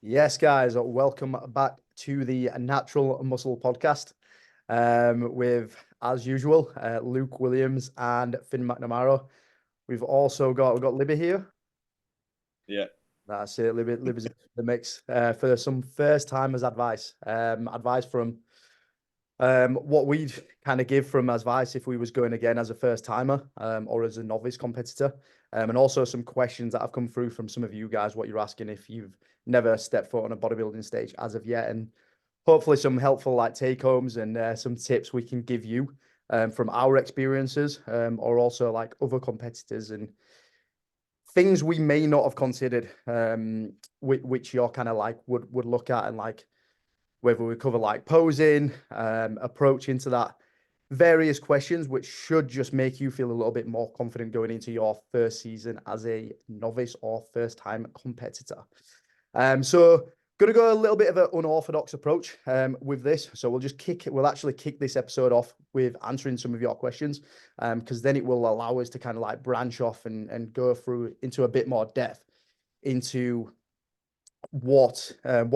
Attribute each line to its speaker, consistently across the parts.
Speaker 1: Yes, guys, welcome back to the Natural Muscle Podcast with, as usual, Luke Williams and Finn McNamara. We've got Libby here.
Speaker 2: Yeah.
Speaker 1: That's it. Libby's in the mix for some first timers advice. Advice from what we'd kind of give from advice if we was going again as a first timer or as a novice competitor, and also some questions that have come through from some of you guys, what you're asking if you've never stepped foot on a bodybuilding stage as of yet, and hopefully some helpful like take homes and some tips we can give you from our experiences, or also like other competitors and things we may not have considered, which you're kind of like would look at, and like whether we cover like posing, approach into that, various questions, which should just make you feel a little bit more confident going into your first season as a novice or first time competitor. So going to go a little bit of an unorthodox approach with this. So we'll actually kick this episode off with answering some of your questions, because then it will allow us to kind of like branch off and go through into a bit more depth into what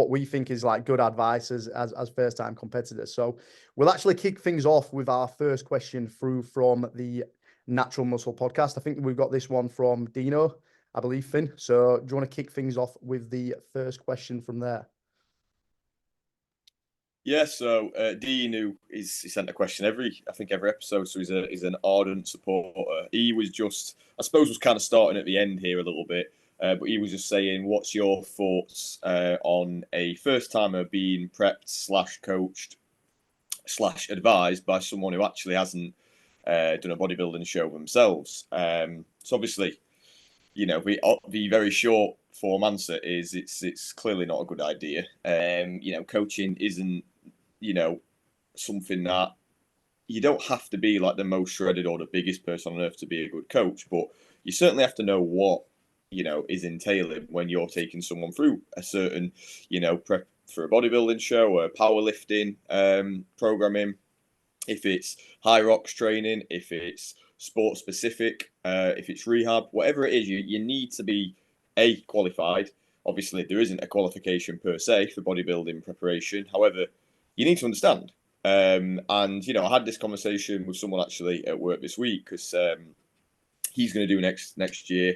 Speaker 1: we think is like good advice as first time competitors. So we'll actually kick things off with our first question through from the Natural Muscle Podcast. I think we've got this one from Dino, I believe, Finn. So do you want to kick things off with the first question from there?
Speaker 2: Yeah, so Dean, who he sent a question every episode, so he's an ardent supporter. He was just, I suppose, was kind of starting at the end here a little bit, but he was just saying, what's your thoughts on a first timer being prepped slash coached slash advised by someone who actually hasn't done a bodybuilding show themselves? So obviously, the very short form answer is it's clearly not a good idea. Coaching isn't something that you don't have to be like the most shredded or the biggest person on earth to be a good coach, but you certainly have to know what is entailing when you're taking someone through a certain prep for a bodybuilding show or powerlifting programming. If it's high rocks training, if it's sport specific, if it's rehab, whatever it is, you need to be qualified. Obviously, there isn't a qualification per se for bodybuilding preparation. However, you need to understand. And I had this conversation with someone actually at work this week because he's going to do next year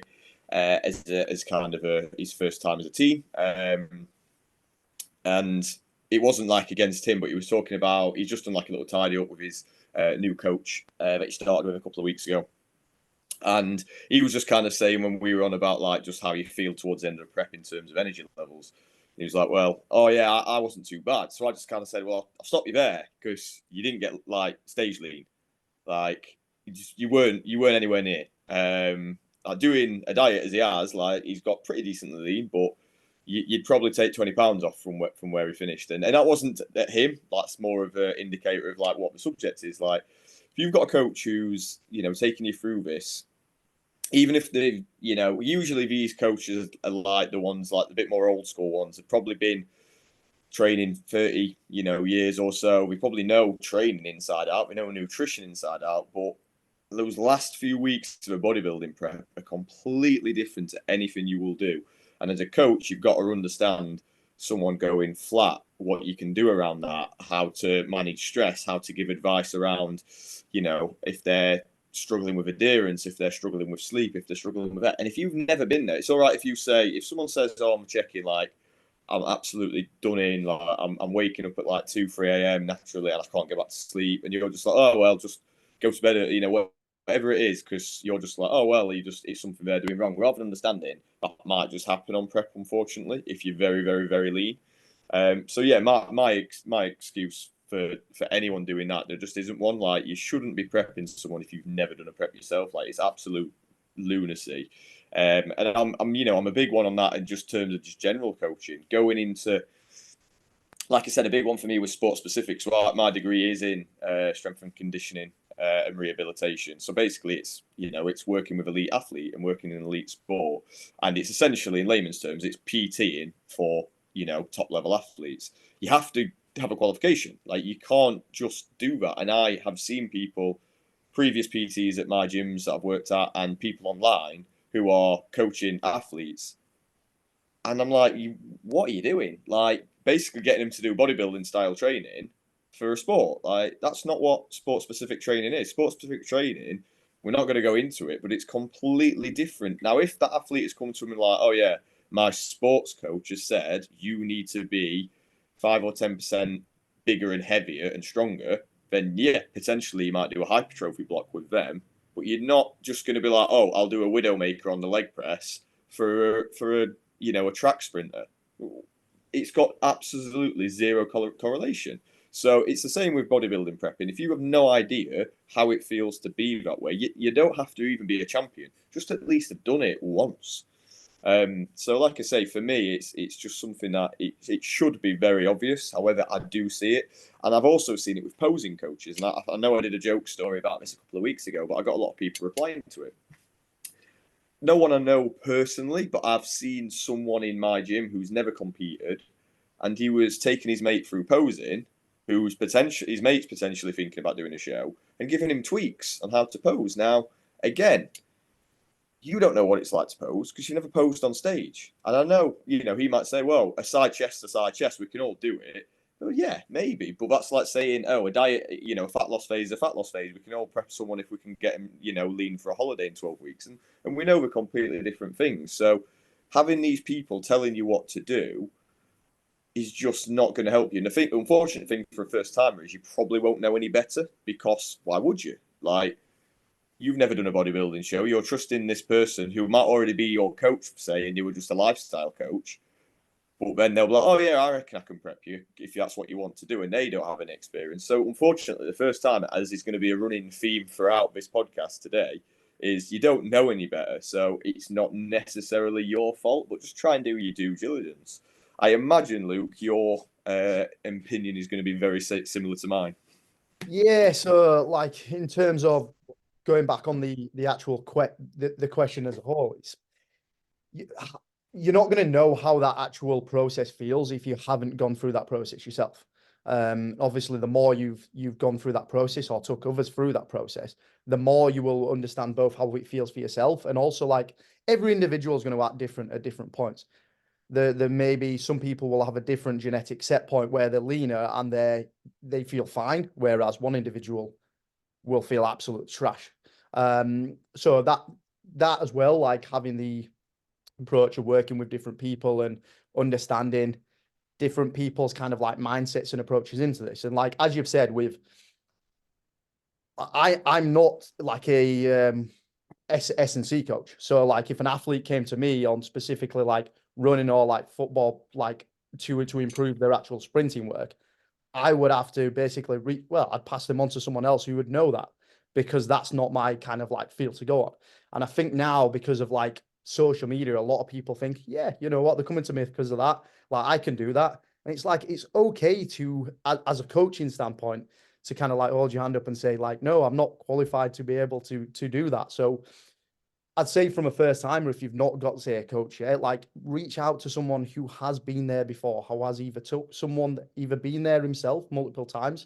Speaker 2: as kind of his first time as a team. And it wasn't like against him, but he was talking about he's just done like a little tidy up with his new coach that he started with a couple of weeks ago. And he was just kind of saying when we were on about like just how you feel towards the end of the prep in terms of energy levels. He was like, well, oh yeah, I wasn't too bad. So I just kind of said, well, I'll stop you there because you didn't get like stage lean. Like you weren't anywhere near. Like doing a diet as he has, like he's got pretty decently lean, but you'd probably take 20 pounds off from where he finished. And that wasn't at him. That's more of an indicator of like what the subject is. Like if you've got a coach who's, taking you through this, even if they, usually these coaches are like the ones like the bit more old school ones have probably been training 30, years or so. We probably know training inside out. We know nutrition inside out, but those last few weeks of a bodybuilding prep are completely different to anything you will do. And as a coach, you've got to understand someone going flat, what you can do around that, how to manage stress, how to give advice around, if they're struggling with adherence, if they're struggling with sleep, if they're struggling with that. And if you've never been there, it's all right if someone says, oh, I'm checking, like, I'm absolutely done in, like, I'm waking up at like 2, 3 a.m. naturally and I can't get back to sleep. And you're just like, oh, well, just go to bed, whatever it is, because you're just like, oh, well, it's something they're doing wrong. Rather than understanding that might just happen on prep, unfortunately, if you're very, very, very lean. So yeah, my excuse for anyone doing that, there just isn't one. Like, you shouldn't be prepping someone if you've never done a prep yourself. Like, it's absolute lunacy. And I'm a big one on that in just terms of just general coaching. Going into, like I said, a big one for me was sport specific. So my degree is in strength and conditioning and rehabilitation. So basically, it's working with elite athlete and working in elite sport, and it's essentially, in layman's terms, it's PTing for top level athletes. You have to have a qualification. Like, you can't just do that. And I have seen people, previous PTs at my gyms that I've worked at, and people online who are coaching athletes, And I'm like, what are you doing? Like, basically getting him to do bodybuilding style training for a sport. Like, that's not what sport specific training is. Sport specific training, we're not going to go into it, but it's completely different. Now, if that athlete has come to him and like, oh yeah, my sports coach has said you need to be 5 or 10% bigger and heavier and stronger, then yeah, potentially you might do a hypertrophy block with them. But you're not just going to be like, oh, I'll do a widowmaker on the leg press for a a track sprinter. It's got absolutely zero correlation. So it's the same with bodybuilding prepping. If you have no idea how it feels to be that way, you don't have to even be a champion. Just at least have done it once. So like I say, for me, it's just something that it should be very obvious. However, I do see it, and I've also seen it with posing coaches. And I know I did a joke story about this a couple of weeks ago, but I got a lot of people replying to it. No one I know personally, but I've seen someone in my gym who's never competed, and he was taking his mate through posing, his mate's potentially thinking about doing a show, and giving him tweaks on how to pose. Now, again, you don't know what it's like to pose because you never posed on stage. And I know, he might say, well, a side chest, we can all do it. Well, yeah, maybe, but that's like saying, oh, a diet, a fat loss phase, a fat loss phase. We can all prep someone if we can get them, lean for a holiday in 12 weeks. And we know we're completely different things. So having these people telling you what to do is just not going to help you. And the unfortunate thing for a first timer is you probably won't know any better, because why would you? Like, you've never done a bodybuilding show. You're trusting this person who might already be your coach, say, and you were just a lifestyle coach. But then they'll be like, oh, yeah, I reckon I can prep you if that's what you want to do. And they don't have any experience. So, unfortunately, the first time, as is going to be a running theme throughout this podcast today, is you don't know any better. So, it's not necessarily your fault, but just try and do your due diligence. I imagine, Luke, your opinion is going to be very similar to mine.
Speaker 1: Yeah, so like in terms of going back on the actual the question as a whole, you're not going to know how that actual process feels if you haven't gone through that process yourself. Obviously, the more you've gone through that process or took others through that process, the more you will understand both how it feels for yourself, and also like every individual is going to act different at different points. There may be some people will have a different genetic set point where they're leaner and they feel fine, whereas one individual will feel absolute trash. So that as well, like having the approach of working with different people and understanding different people's kind of like mindsets and approaches into this. And like, as you've said, I'm not like a S&C coach. So like if an athlete came to me on specifically like running or like football, like to improve their actual sprinting work, I would have to basically I'd pass them on to someone else who would know that, because that's not my kind of like field to go on. And I think now, because of like social media, a lot of people think, yeah, you know what, they're coming to me because of that. Like I can do that. And it's like, it's okay to, as a coaching standpoint, to kind of like hold your hand up and say like, no, I'm not qualified to be able to do that. So I'd say from a first timer, if you've not got, say, a coach yet, like reach out to someone who has been there before, who has either been there himself multiple times,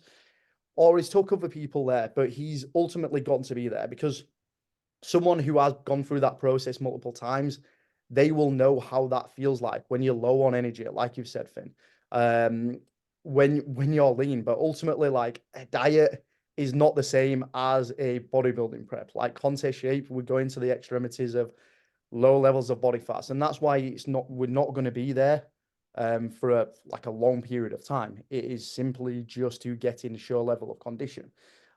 Speaker 1: or he's took other people there, but he's ultimately gotten to be there, because someone who has gone through that process multiple times, they will know how that feels like when you're low on energy, like you've said, Finn. When you're lean, but ultimately, like a diet is not the same as a bodybuilding prep. Like contest shape, we go into the extremities of low levels of body fats, and that's why we're not going to be there for a long period of time. It is simply just to get in show level of condition.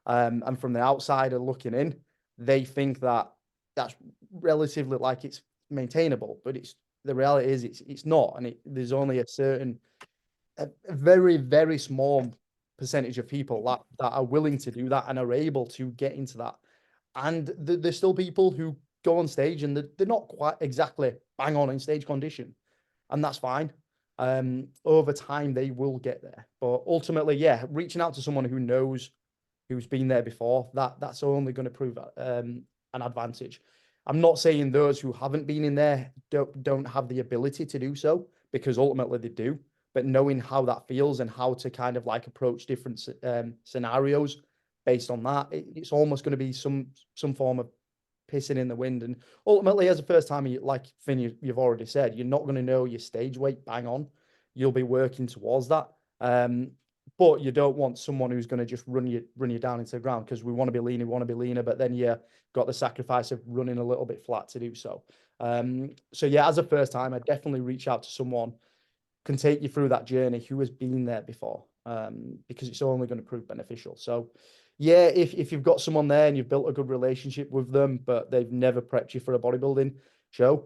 Speaker 1: And from the outsider looking in, they think that that's relatively like it's maintainable, but the reality is it's not, and there's only a very, very small percentage of people that are willing to do that and are able to get into that. And there's still people who go on stage and they're not quite exactly bang on in stage condition, and that's fine. Over time they will get there, but ultimately, yeah, reaching out to someone who knows, who's been there before, that's only going to prove an advantage. I'm not saying those who haven't been in there don't have the ability to do so, because ultimately they do, but knowing how that feels and how to kind of like approach different scenarios based on that, it's almost going to be some form of pissing in the wind. And ultimately, as a first time, like Finn, you've already said, you're not going to know your stage weight bang on. You'll be working towards that. But you don't want someone who's going to just run you down into the ground, because we want to be leaner, but then you got the sacrifice of running a little bit flat to do so. So yeah, as a first time, I definitely reach out to someone can take you through that journey who has been there before, because it's only going to prove beneficial. So yeah, if you've got someone there and you've built a good relationship with them, but they've never prepped you for a bodybuilding show,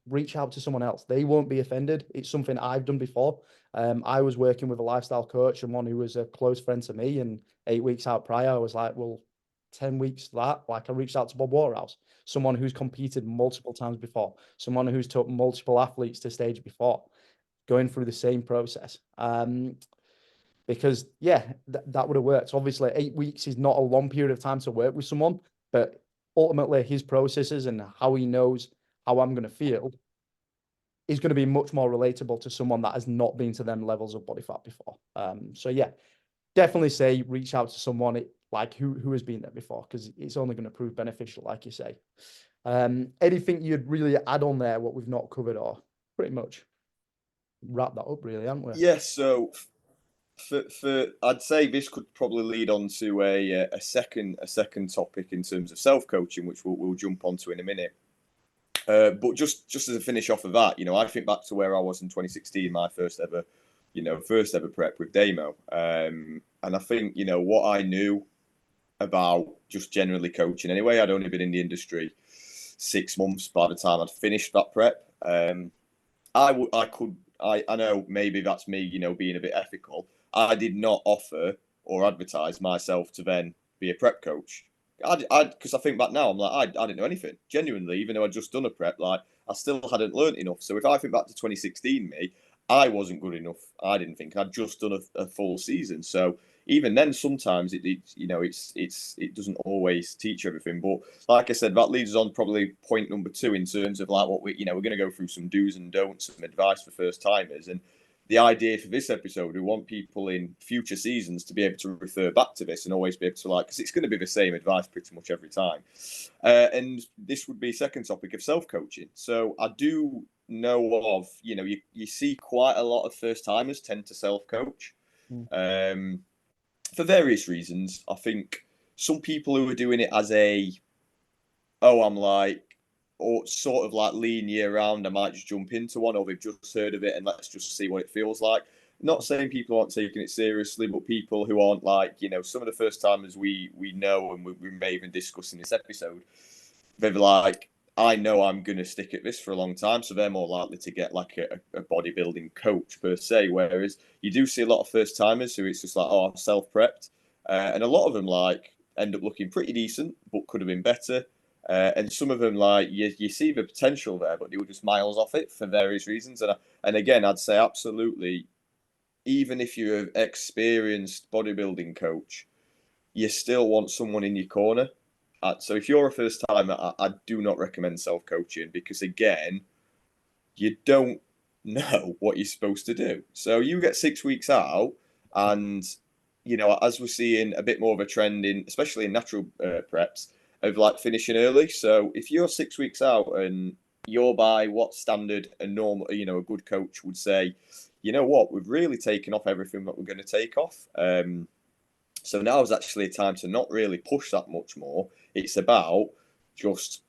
Speaker 1: reach out to someone else. They won't be offended. It's something I've done before. I was working with a lifestyle coach and one who was a close friend to me, and 8 weeks out prior, I was like, well, 10 weeks that, like, I reached out to Bob Waterhouse, someone who's competed multiple times before, someone who's took multiple athletes to stage before, going through the same process. Because yeah, that would have worked. Obviously, 8 weeks is not a long period of time to work with someone, but ultimately his processes and how he knows how I'm going to feel is going to be much more relatable to someone that has not been to them levels of body fat before. So yeah, definitely say reach out to someone like who has been there before, because it's only going to prove beneficial, like you say. Anything you'd really add on there, what we've not covered, or pretty much wrap that up, really, haven't we?
Speaker 2: Yes. So for I'd say this could probably lead on to a second topic in terms of self coaching, which we'll jump onto in a minute. But just as a finish off of that, I think back to where I was in 2016, my first ever prep with Damo, and I think what I knew about just generally coaching. Anyway, I'd only been in the industry 6 months by the time I'd finished that prep. I know maybe that's me, being a bit ethical. I did not offer or advertise myself to then be a prep coach. Because I think back now, I'm like, I didn't know anything. Genuinely, even though I'd just done a prep, like, I still hadn't learned enough. So if I think back to 2016, me, I wasn't good enough. I didn't think I'd just done a full season. So even then, sometimes it doesn't always teach everything. But like I said, that leads us on probably point number 2 in terms of like what we're going to go through some do's and don'ts, some advice for first timers. And the idea for this episode, we want people in future seasons to be able to refer back to this and always be able to, like, because it's going to be the same advice pretty much every time. And this would be second topic of self-coaching. So I do know of, you see quite a lot of first timers tend to self-coach for various reasons. I think some people who are doing it as I'm like, or sort of like lean year round, I might just jump into one, or they've just heard of it and let's just see what it feels like. Not saying people aren't taking it seriously, but people who aren't, like, some of the first timers we know, and we may even discuss in this episode, they're like, I know I'm going to stick at this for a long time, so they're more likely to get like a bodybuilding coach per se. Whereas you do see a lot of first timers who it's just like, I'm self prepped, and a lot of them like end up looking pretty decent, but could have been better. And some of them, like, you see the potential there, but they were just miles off it for various reasons. And again, I'd say absolutely, even if you're an experienced bodybuilding coach, you still want someone in your corner. So if you're a first timer, I do not recommend self-coaching, because again, you don't know what you're supposed to do. So you get 6 weeks out, and as we're seeing a bit more of a trend in, especially in natural preps, of like finishing early. So if you're 6 weeks out and you're by what standard a normal, a good coach would say, you know what, we've really taken off everything that we're going to take off. So now is actually a time to not really push that much more. It's about just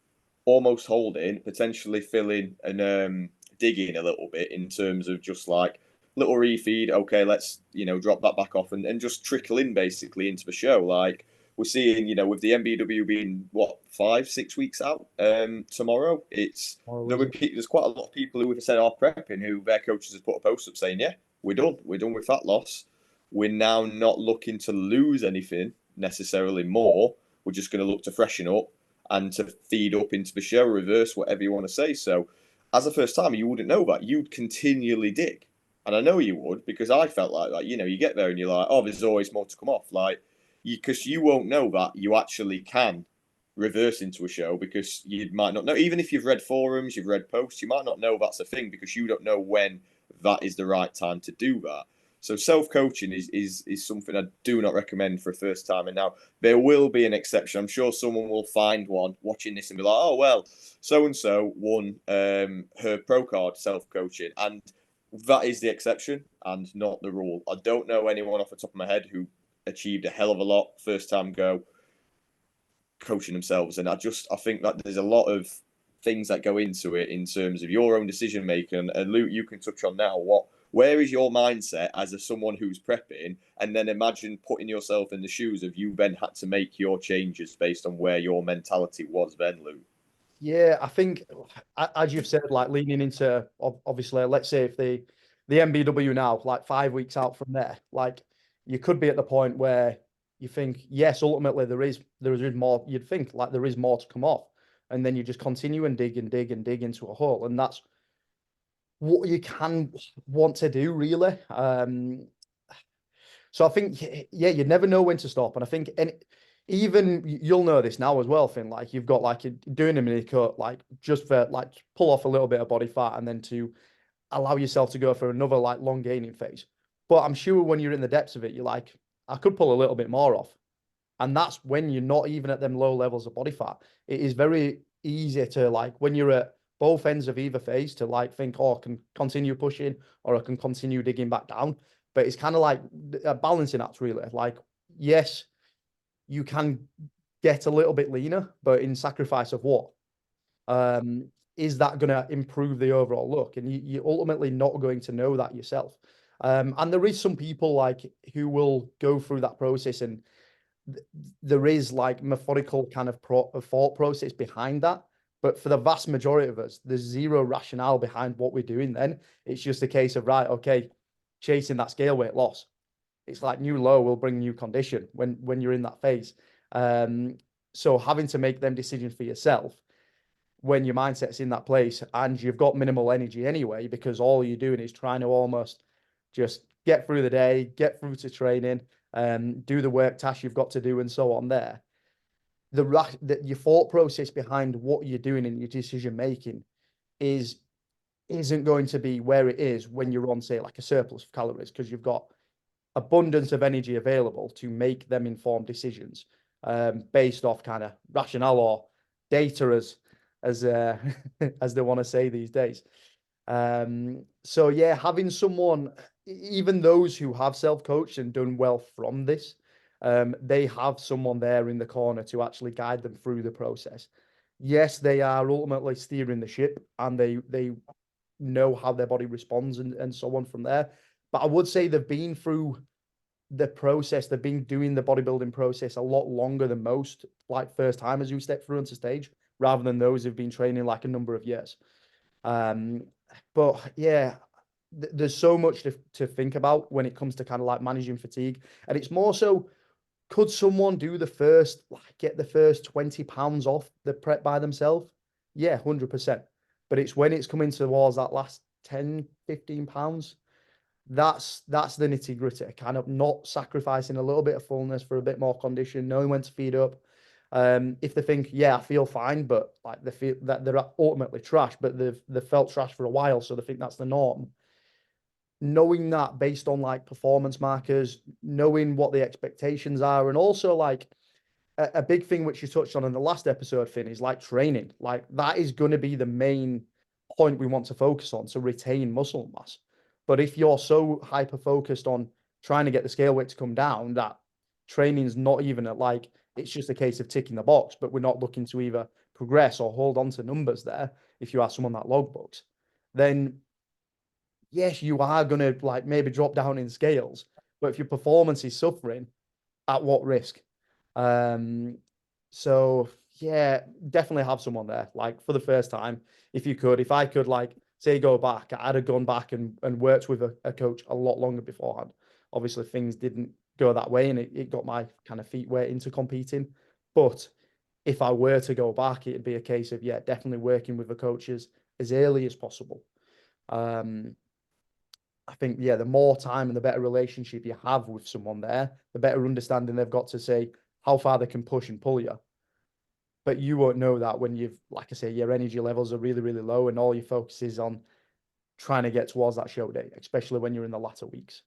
Speaker 2: almost holding, potentially filling, and digging a little bit in terms of just like little refeed. Okay, let's drop that back off and just trickle in basically into the show. Like we're seeing, with the MBW being what 5-6 weeks out tomorrow. There's quite a lot of people who have said are prepping who their coaches have put a post up saying, yeah, we're done with fat loss. We're now not looking to lose anything necessarily more. We're just going to look to freshen up and to feed up into the show, reverse, whatever you want to say. So as a first timer, you wouldn't know that. You'd continually dig. And I know you would, because I felt like that. You get there and you're like, oh, there's always more to come off. Like, because you won't know that you actually can reverse into a show, because you might not know. Even if you've read forums, you've read posts, you might not know that's a thing, because you don't know when that is the right time to do that. So self-coaching is something I do not recommend for a first time. And now there will be an exception. I'm sure someone will find one watching this and be like, oh well, so and so won her pro card self-coaching, and that is the exception and not the rule. I don't know anyone off the top of my head who achieved a hell of a lot first time go coaching themselves. And I think that there's a lot of things that go into it in terms of your own decision making. And Luke, you can touch on now where is your mindset as someone who's prepping, and then imagine putting yourself in the shoes of you then had to make your changes based on where your mentality was then, Luke.
Speaker 1: Yeah, I think as you've said, like leaning into obviously, let's say if the MBW now, like 5 weeks out from there, like you could be at the point where you think, yes, ultimately there is more. You'd think like there is more to come off, and then you just continue and dig and dig and dig into a hole, and that's what you can want to do, really. So I think, yeah, you never know when to stop. And I think, and even you'll know this now as well, Finn, like you've got like you're doing a mini cut, like just for like pull off a little bit of body fat and then to allow yourself to go for another like long gaining phase. But I'm sure when you're in the depths of it, you're like, I could pull a little bit more off. And that's when you're not even at them low levels of body fat. It is very easy to like when you're at both ends of either phase to like think, oh, I can continue pushing or I can continue digging back down. But it's kind of like a balancing act, really. Like, yes, you can get a little bit leaner, but in sacrifice of what? Um, is that going to improve the overall look? And you're ultimately not going to know that yourself. And there is some people like who will go through that process and there is like methodical kind of thought process behind that. But for the vast majority of us, there's zero rationale behind what we're doing then. It's just a case of, right, okay, chasing that scale weight loss. It's like new low will bring new condition when you're in that phase. So having to make them decisions for yourself when your mindset's in that place and you've got minimal energy anyway, because all you're doing is trying to almost just get through the day, get through to training, do the work tasks you've got to do and so on there. Your thought process behind what you're doing and your decision making isn't going to be where it is when you're on, say, like a surplus of calories, because you've got abundance of energy available to make them informed decisions based off kind of rationale or data as as they want to say these days. So yeah, having someone, even those who have self-coached and done well from this, they have someone there in the corner to actually guide them through the process. Yes, they are ultimately steering the ship and they know how their body responds and so on from there. But I would say they've been through the process, they've been doing the bodybuilding process a lot longer than most, like first timers who step through onto stage, rather than those who've been training like a number of years. But yeah, there's so much to think about when it comes to kind of like managing fatigue. And it's more so, could someone do get the first 20 pounds off the prep by themselves? Yeah, 100%. But it's when it's coming towards that last 10, 15 pounds, that's the nitty gritty, kind of not sacrificing a little bit of fullness for a bit more condition, knowing when to feed up. If they think, yeah, I feel fine, but like they feel that they're ultimately trash, but they've felt trash for a while, so they think that's the norm. Knowing that based on like performance markers, knowing what the expectations are, and also like a big thing which you touched on in the last episode, Finn, is like training. Like that is going to be the main point we want to focus on to retain muscle mass. But if you're so hyper focused on trying to get the scale weight to come down, that training's not even at like, it's just a case of ticking the box, but we're not looking to either progress or hold on to numbers there. If you are someone that logbooks, then yes, you are going to like maybe drop down in scales. But if your performance is suffering, at what risk? Um, so yeah, definitely have someone there. Like for the first time, if I could like say go back, I'd have gone back and worked with a coach a lot longer beforehand. Obviously, things didn't go that way, and it got my kind of feet wet into competing. But if I were to go back, it'd be a case of yeah, definitely working with the coaches as early as possible. I think, yeah, the more time and the better relationship you have with someone there, the better understanding they've got to say how far they can push and pull you. But you won't know that when you've, like I say, your energy levels are really, really low and all your focus is on trying to get towards that show day, especially when you're in the latter weeks.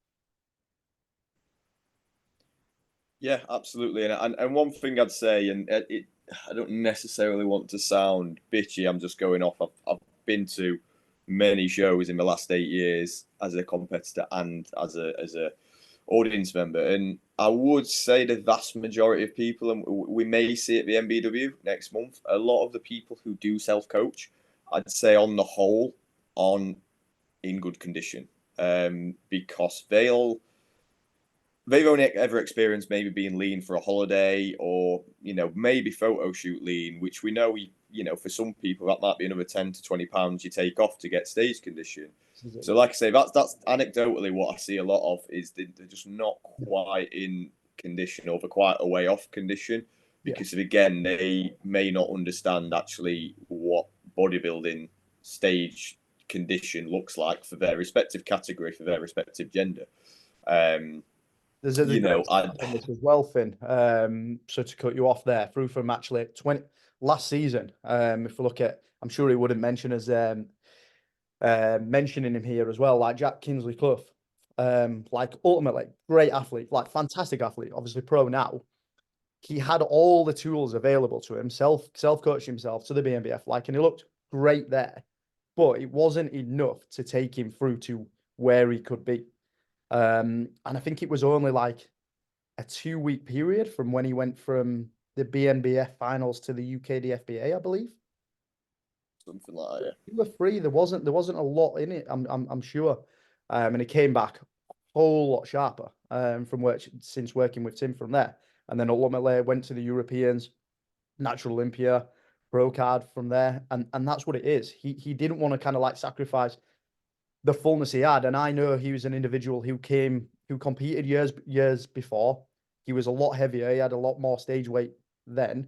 Speaker 2: Yeah, absolutely. And one thing I'd say, and I don't necessarily want to sound bitchy. I'm just going off. I've been to many shows in the last 8 years as a competitor and as a audience member, and I would say the vast majority of people, and we may see it at the MBW next month, a lot of the people who do self coach, I'd say on the whole, on in good condition, because they've only ever experienced maybe being lean for a holiday, or maybe photo shoot lean, which we know, for some people that might be another 10 to 20 pounds you take off to get stage condition. So like I say, that's anecdotally what I see a lot of, is they're just not quite in condition, or they're quite a way off condition,
Speaker 1: Yeah.
Speaker 2: because again, they may not understand actually what bodybuilding stage condition looks like for their respective category, for their respective gender. um
Speaker 1: There's a great
Speaker 2: I
Speaker 1: stat on this as well, Finn. So to cut you off there, through from actually 20 last season, if we look at, I'm sure he wouldn't mention as mentioning him here as well, like Jack Kingsley Clough, like ultimately great athlete, like fantastic athlete, obviously pro now. He had all the tools available to him, self-coached himself to the BNBF, like, and he looked great there, but it wasn't enough to take him through to where he could be. And I think it was only like a 2 week period from when he went from the BNBF finals to the UKDFBA, I believe.
Speaker 2: something like that.
Speaker 1: 2 or 3, there wasn't a lot in it. I'm sure. And he came back a whole lot sharper from work since working with Tim from there. And then ultimately went to the Europeans, Natural Olympia, Pro Card from there. And that's what it is. He didn't want to kind of like sacrifice the fullness he had. And I know he was an individual who competed years before. He was a lot heavier. He had a lot more stage weight then,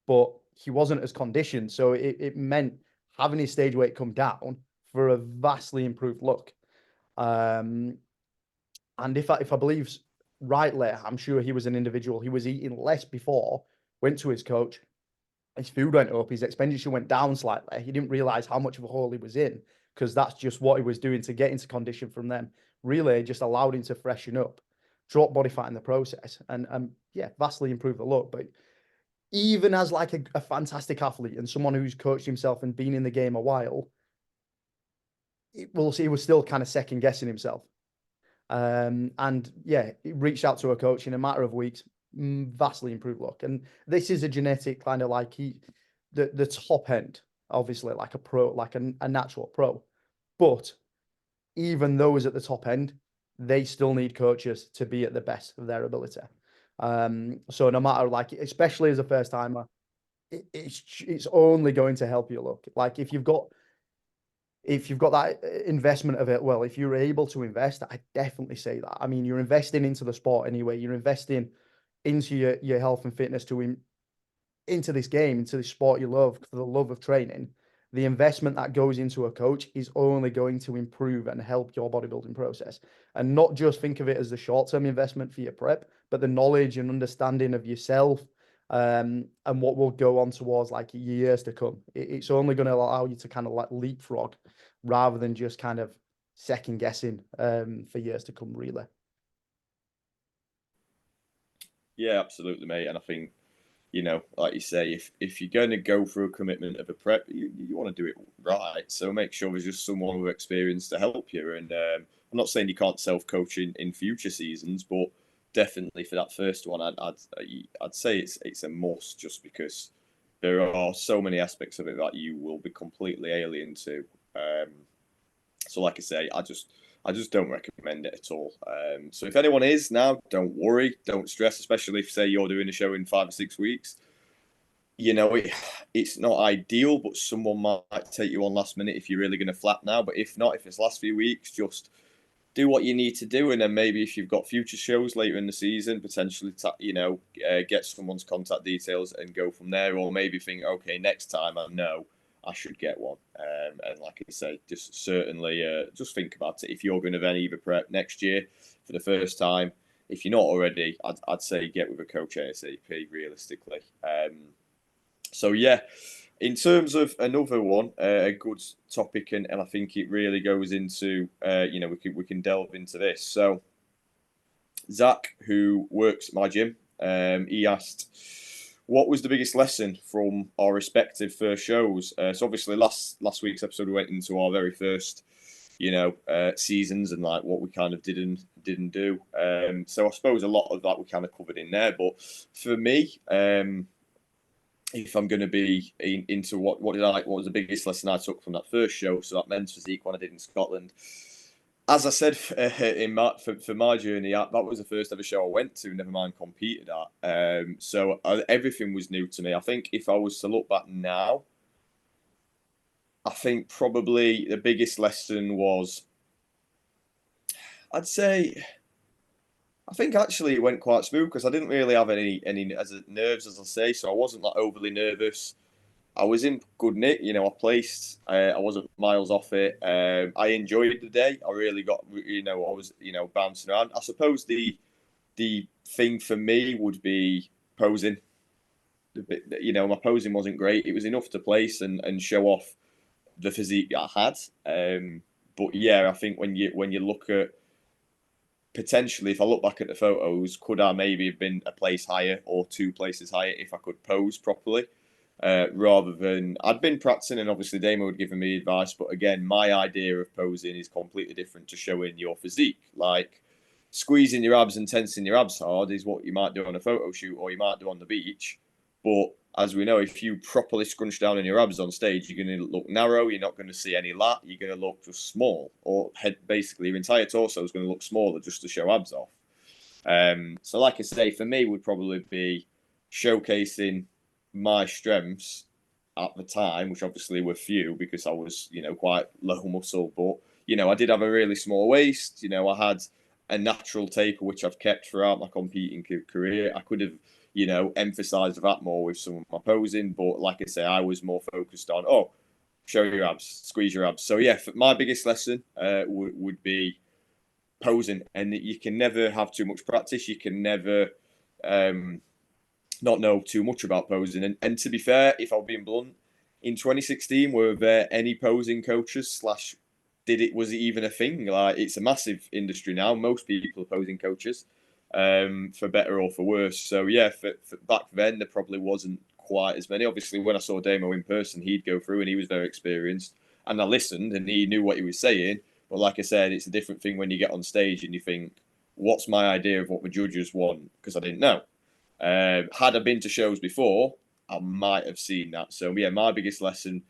Speaker 1: but he wasn't as conditioned. So it meant having his stage weight come down for a vastly improved look. And if I believe rightly, I'm sure he was an individual. He was eating less before, went to his coach, his food went up, his expenditure went down slightly. He didn't realize how much of a hole he was in, because that's just what he was doing to get into condition from them. Really just allowed him to freshen up, drop body fat in the process, and yeah, vastly improve the look. But even as like a fantastic athlete and someone who's coached himself and been in the game a while, he was still kind of second guessing himself. And yeah, he reached out to a coach in a matter of weeks, vastly improved look. And this is a genetic kind of like the top end, obviously, like a pro, like a natural pro. But even those at the top end, they still need coaches to be at the best of their ability. So no matter, like, especially as a first timer, it's only going to help you look. Like if you've got that investment of it, well, if you're able to invest, I definitely say that. I mean, you're investing into the sport anyway. You're investing into your health and fitness into this game, into this sport you love, for the love of training. The investment that goes into a coach is only going to improve and help your bodybuilding process. And not just think of it as the short-term investment for your prep, but the knowledge and understanding of yourself, and what will go on towards like years to come. It's only going to allow you to kind of like leapfrog rather than just kind of second guessing for years to come, really.
Speaker 2: Yeah, absolutely, mate. And I think, like you say, if you're going to go through a commitment of a prep, you want to do it right. So make sure there's just someone with experience to help you. And I'm not saying you can't self-coach in future seasons, but definitely for that first one, I'd say it's a must, just because there are so many aspects of it that you will be completely alien to. So like I say, I just don't recommend it at all. So if anyone is now, don't worry, don't stress, especially if say you're doing a show in 5 or 6 weeks. It's not ideal, but someone might take you on last minute if you're really going to flap now. But if not, if it's last few weeks, just do what you need to do, and then maybe if you've got future shows later in the season, potentially get someone's contact details and go from there, or maybe think, okay, next time I know I should get one. And like I say, just certainly just think about it. If you're going to then either prep next year for the first time, if you're not already, I'd say get with a coach ASAP, realistically. So yeah, in terms of another one, a good topic, and I think it really goes into, we can delve into this. So Zach, who works at my gym, He asked, what was the biggest lesson from our respective first shows? So obviously last week's episode we went into our very first, seasons and like what we kind of didn't do. So I suppose a lot of that we kind of covered in there. But for me, if I'm going to be into what was the biggest lesson I took from that first show, so that men's physique one I did in Scotland. As I said, for my journey, that was the first ever show I went to, never mind competed at. So everything was new to me. I think if I was to look back now, I think probably the biggest lesson was, I'd say, I think actually it went quite smooth because I didn't really have any nerves, as I say, so I wasn't like overly nervous. I was in good nick, I placed. I wasn't miles off it. I enjoyed the day. I really got, I was, bouncing around. I suppose the thing for me would be posing. My posing wasn't great. It was enough to place and show off the physique that I had. But yeah, I think when you look at potentially, if I look back at the photos, could I maybe have been a place higher or 2 places higher if I could pose properly? Rather than I'd been practicing, and obviously Damo had given me advice, but again, my idea of posing is completely different to showing your physique. Like squeezing your abs and tensing your abs hard is what you might do on a photo shoot or you might do on the beach. But as we know, if you properly scrunch down on your abs on stage, you're going to look narrow. You're not going to see any lat. You're going to look just small, or basically your entire torso is going to look smaller just to show abs off. So, like I say, for me, would probably be showcasing my strengths at the time, which obviously were few because I was, quite low muscle. But, I did have a really small waist. I had a natural taper, which I've kept throughout my competing career. I could have, emphasized that more with some of my posing. But like I say, I was more focused on, show your abs, squeeze your abs. So, yeah, my biggest lesson would be posing. And you can never have too much practice. You can never not know too much about posing. And to be fair, if I'm being blunt, in 2016, were there any posing coaches / was it even a thing? Like, it's a massive industry now. Most people are posing coaches, for better or for worse. So yeah, for back then there probably wasn't quite as many. Obviously, when I saw Damo in person, he'd go through and he was very experienced, and I listened and he knew what he was saying. But like I said, it's a different thing when you get on stage and you think, what's my idea of what the judges want? Because I didn't know. Had I been to shows before, I might have seen that. So yeah, my biggest lesson,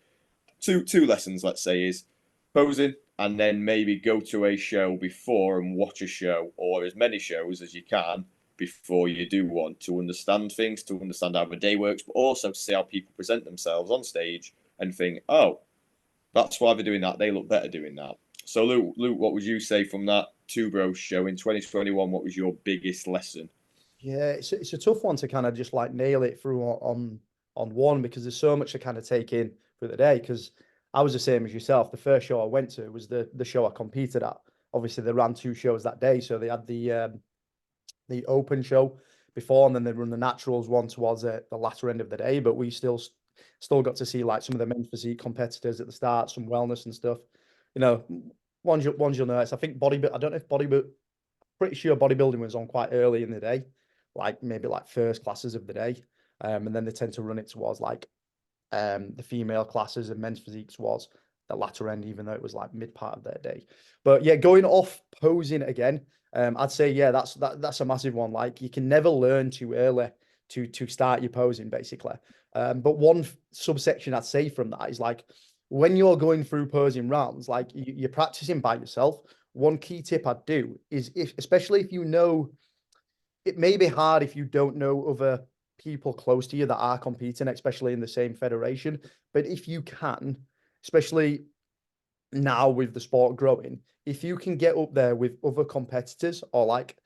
Speaker 2: two lessons, let's say, is posing, and then maybe go to a show before and watch a show or as many shows as you can before you do one, to understand things, to understand how the day works, but also to see how people present themselves on stage and think, oh, that's why they're doing that. They look better doing that. So Luke, what would you say from that Two Bros show in 2021? What was your biggest lesson?
Speaker 1: Yeah, it's a tough one to kind of just like nail it through on one, because there's so much to kind of take in for the day. Because I was the same as yourself. The first show I went to was the show I competed at. Obviously, they ran 2 shows that day, so they had the open show before, and then they run the naturals one towards the latter end of the day. But we still got to see like some of the men's physique competitors at the start, some wellness and stuff. Ones you'll notice. I think I don't know if pretty sure bodybuilding was on quite early in the day, like maybe like first classes of the day. And then they tend to run it towards like the female classes, and men's physiques was the latter end, even though it was like mid part of their day. But yeah, going off posing again, I'd say yeah, that's a massive one. Like you can never learn too early to start your posing, basically. But one subsection I'd say from that is like when you're going through posing rounds, like you're practicing by yourself. One key tip I'd do is, especially if it may be hard if you don't know other people close to you that are competing, especially in the same federation. But if you can, especially now with the sport growing, if you can get up there with other competitors or like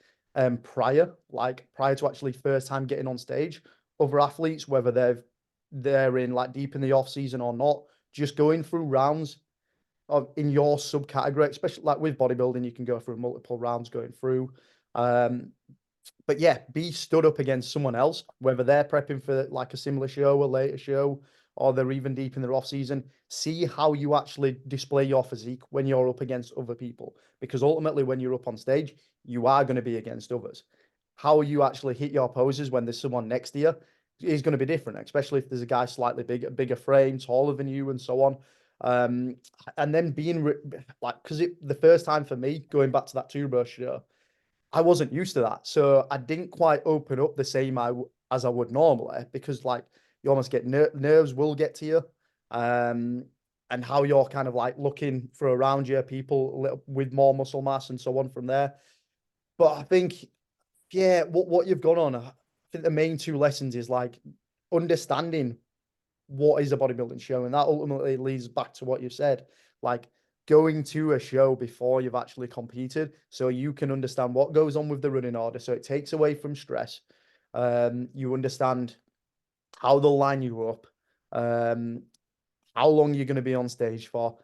Speaker 1: prior to actually first time getting on stage, other athletes, whether they're in like deep in the off season or not, just going through rounds in your subcategory, especially like with bodybuilding, you can go through multiple rounds going through. But yeah, be stood up against someone else, whether they're prepping for like a similar show, a later show, or they're even deep in their off season. See how you actually display your physique when you're up against other people, because ultimately when you're up on stage, you are going to be against others. how you actually hit your poses when there's someone next to you is going to be different, especially if there's a guy slightly bigger frame, taller than you, and so on. And then being like, because the first time for me going back to that Two Bros show, I wasn't used to that, so I didn't quite open up the same as I would normally, because like you almost get nerves will get to you, and how you're kind of like looking for around you, people a little with more muscle mass and so on from there. But I think, yeah, what you've gone on, I think the main two lessons is like understanding what is a bodybuilding show, and that ultimately leads back to what you said, like going to a show before you've actually competed, so you can understand what goes on with the running order, so it takes away from stress. You understand how they'll line you up, how long you're going to be on stage for,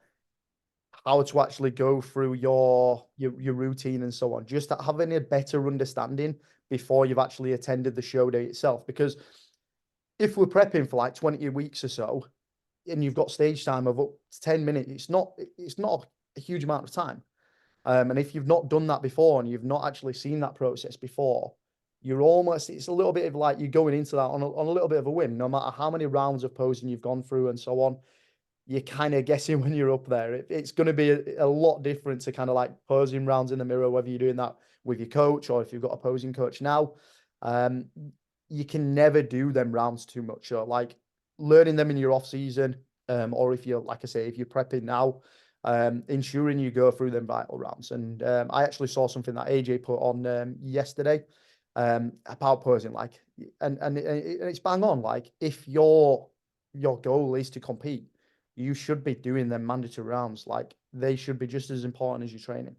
Speaker 1: how to actually go through your routine and so on, just having a better understanding before you've actually attended the show day itself. Because if we're prepping for like 20 weeks or so, and you've got stage time of up to 10 minutes, it's not a huge amount of time. And if you've not done that before and you've not actually seen that process before, it's a little bit of like you're going into that on a little bit of a whim, no matter how many rounds of posing you've gone through and so on. You're kind of guessing when you're up there. It's going to be a lot different to kind of like posing rounds in the mirror, whether you're doing that with your coach or if you've got a posing coach now. You can never do them rounds too much. So like learning them in your off season, or if you're, like I say, if you're prepping now, ensuring you go through them vital rounds. And I actually saw something that AJ put on yesterday about posing, like, and it's bang on. Like, if your goal is to compete, you should be doing them mandatory rounds. Like, they should be just as important as your training.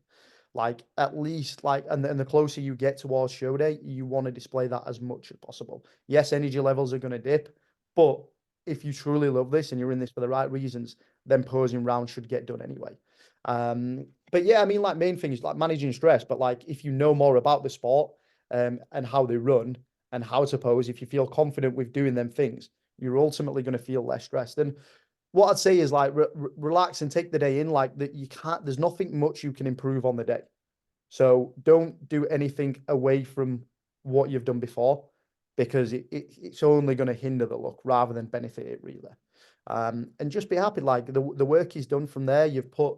Speaker 1: Like, at least, like, and the closer you get towards show day, you want to display that as much as possible. Yes, energy levels are going to dip, but if you truly love this and you're in this for the right reasons, then posing rounds should get done anyway. But yeah, I mean, like, main thing is like managing stress. But like, if you know more about the sport, and how they run and how to pose, if you feel confident with doing them things, you're ultimately going to feel less stressed. And what I'd say is like relax and take the day in. Like, that you can't. There's nothing much you can improve on the day, so don't do anything away from what you've done before, because it's only going to hinder the look rather than benefit it really. And just be happy. Like, the work is done from there. You've put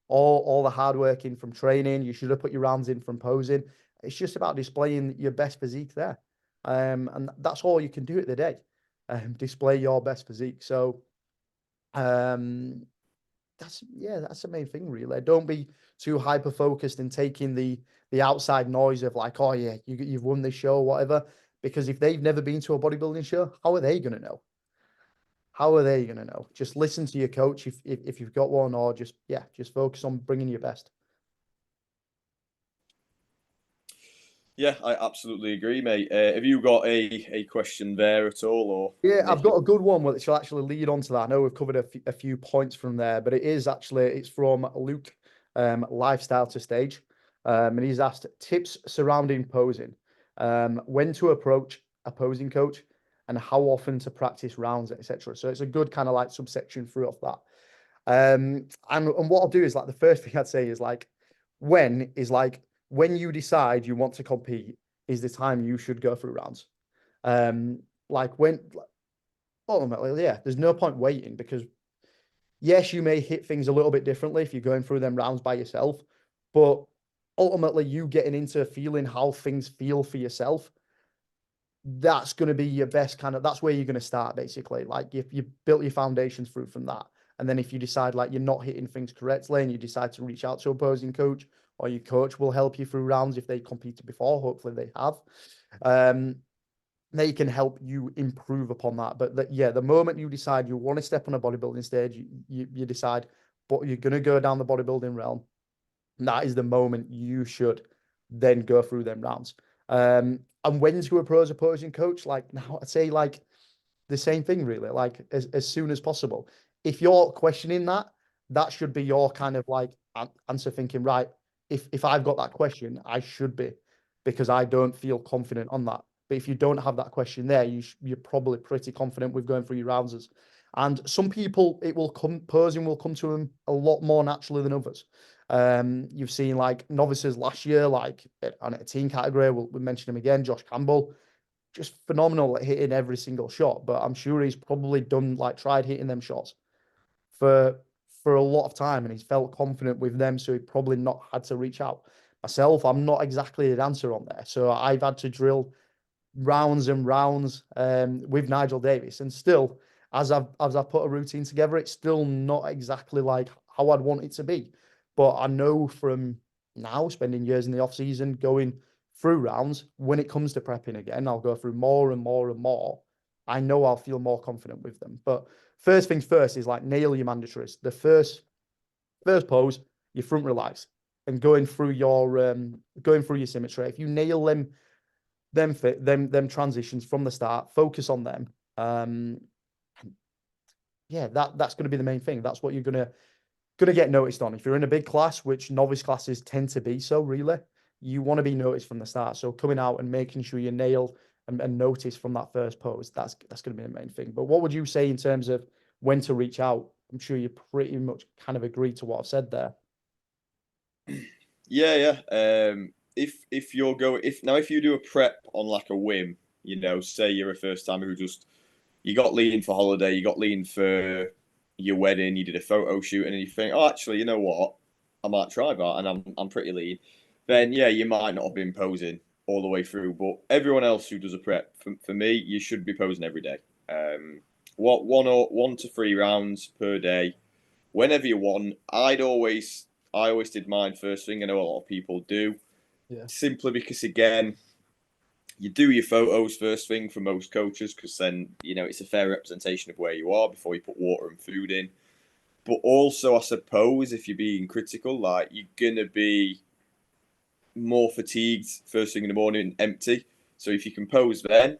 Speaker 1: all the hard work in from training. You should have put your rounds in from posing. It's just about displaying your best physique there. And that's all you can do at the day. Display your best physique. So that's the main thing really. Don't be too hyper focused and taking the outside noise of like, oh yeah, you've won this show or whatever. Because if they've never been to a bodybuilding show, how are they gonna know? How are they gonna know? Just listen to your coach if you've got one, or just focus on bringing your best.
Speaker 2: Yeah, I absolutely agree, mate. Have you got a question there at all, or
Speaker 1: Yeah, I've got a good one which will actually lead on to that. I know we've covered a few points from there, but it's from Luke, Lifestyle to Stage. And he's asked tips surrounding posing, when to approach a posing coach, and how often to practice rounds, etc. So it's a good kind of like subsection through off that. And what I'll do is like the first thing I'd say is like when you decide you want to compete is the time you should go through rounds. Like when ultimately, yeah, there's no point waiting, because yes, you may hit things a little bit differently if you're going through them rounds by yourself, but ultimately you getting into feeling how things feel for yourself, that's going to be your best that's where you're going to start basically. Like, if you built your foundations through from that, and then if you decide like you're not hitting things correctly and you decide to reach out to a posing coach, or your coach will help you through rounds if they competed before, hopefully they have, they can help you improve upon that. But the moment you decide you want to step on a bodybuilding stage, you decide, but you're going to go down the bodybuilding realm, that is the moment you should then go through them rounds. And when to approach a posing coach, like, now I'd say like the same thing really, like as soon as possible. If you're questioning that, that should be your kind of like answer, thinking, right, if I've got that question, I should be, because I don't feel confident on that. But if you don't have that question there, you're probably pretty confident with going through your rounds. And some people, posing will come to them a lot more naturally than others. You've seen like novices last year, like on a team category, we'll mention him again, Josh Campbell, just phenomenal at hitting every single shot. But I'm sure he's probably tried hitting them shots for a lot of time, and he's felt confident with them, so he probably not had to reach out. Myself, I'm not exactly the dancer on there, so I've had to drill rounds and rounds with Nigel Davis, and still, as I've put a routine together, it's still not exactly like how I'd want it to be. But I know from now spending years in the off season going through rounds, when it comes to prepping again, I'll go through more and more and more. I know I'll feel more confident with them. But first things first is like nail your mandatories. The first pose, your front relax, and going through your symmetry. If you nail them transitions from the start, focus on them. Yeah, that's going to be the main thing. That's what you're gonna get noticed on. If you're in a big class, which novice classes tend to be, so really, you want to be noticed from the start. So coming out and making sure you nail and notice from that first pose, that's going to be the main thing. But what would you say in terms of when to reach out? I'm sure you pretty much kind of agree to what I've said there.
Speaker 2: Yeah, yeah. If you're going, if you do a prep on like a whim, say you're a first timer who just you got lean for holiday, you got lean for your wedding, you did a photo shoot, and you think, oh, actually, you know what, I might try that, and I'm pretty lean. Then yeah, you might not have been posing all the way through, but everyone else who does a prep, for me, you should be posing every day. What 1 to 3 rounds per day, whenever you want. I always did mine first thing. I know a lot of people do,
Speaker 1: Yeah.
Speaker 2: simply because again, you do your photos first thing for most coaches because then it's a fair representation of where you are before you put water and food in. But also, I suppose if you're being critical, like you're gonna be more fatigued first thing in the morning, empty. So if you can pose then,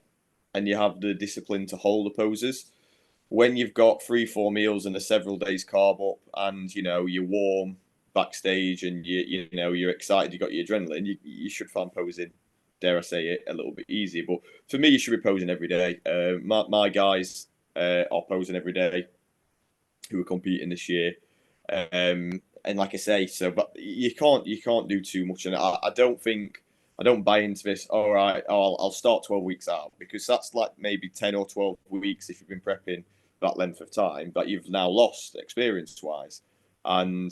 Speaker 2: and you have the discipline to hold the poses, when you've got 3-4 meals and a several days carb up, and you're warm backstage and you're excited, you got your adrenaline, you should find posing, dare I say it, a little bit easier. But for me, you should be posing every day. My guys are posing every day who are competing this year. And like I say, but you can't do too much, and I don't buy into this. All right, I'll start 12 weeks out, because that's like maybe 10 or 12 weeks if you've been prepping that length of time that you've now lost experience wise. And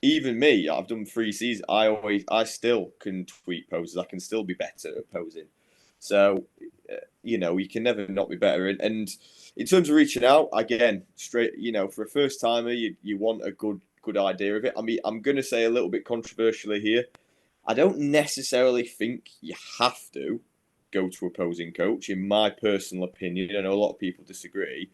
Speaker 2: even me, I've done 3 seasons. I still can tweak poses. I can still be better at posing. So you can never not be better. And in terms of reaching out, again, straight, for a first timer, you want a good idea of it. I mean, I'm going to say a little bit controversially here. I don't necessarily think you have to go to a posing coach, in my personal opinion. I know a lot of people disagree.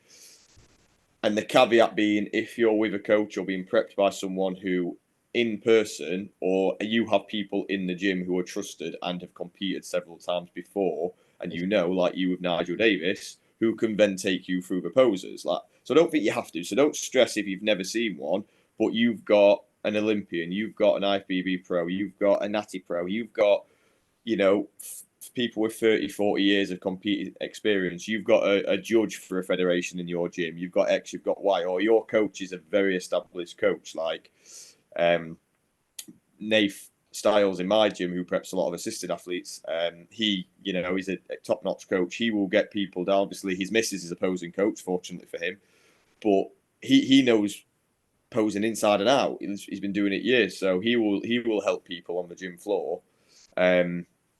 Speaker 2: And the caveat being, if you're with a coach or being prepped by someone who in person, or you have people in the gym who are trusted and have competed several times before, and like you with Nigel Davis, who can then take you through the poses. So I don't think you have to. So don't stress if you've never seen one, but you've got an Olympian, you've got an IFBB pro, you've got a Natty pro, you've got, people with 30, 40 years of competing experience. You've got a judge for a federation in your gym. You've got X, you've got Y, or your coach is a very established coach like Nath Styles in my gym, who preps a lot of assisted athletes. He, he's a top-notch coach. He will get people down. Obviously, his missus is a posing coach, fortunately for him, but he knows posing inside and out. He's been doing it years, so he will help people on the gym floor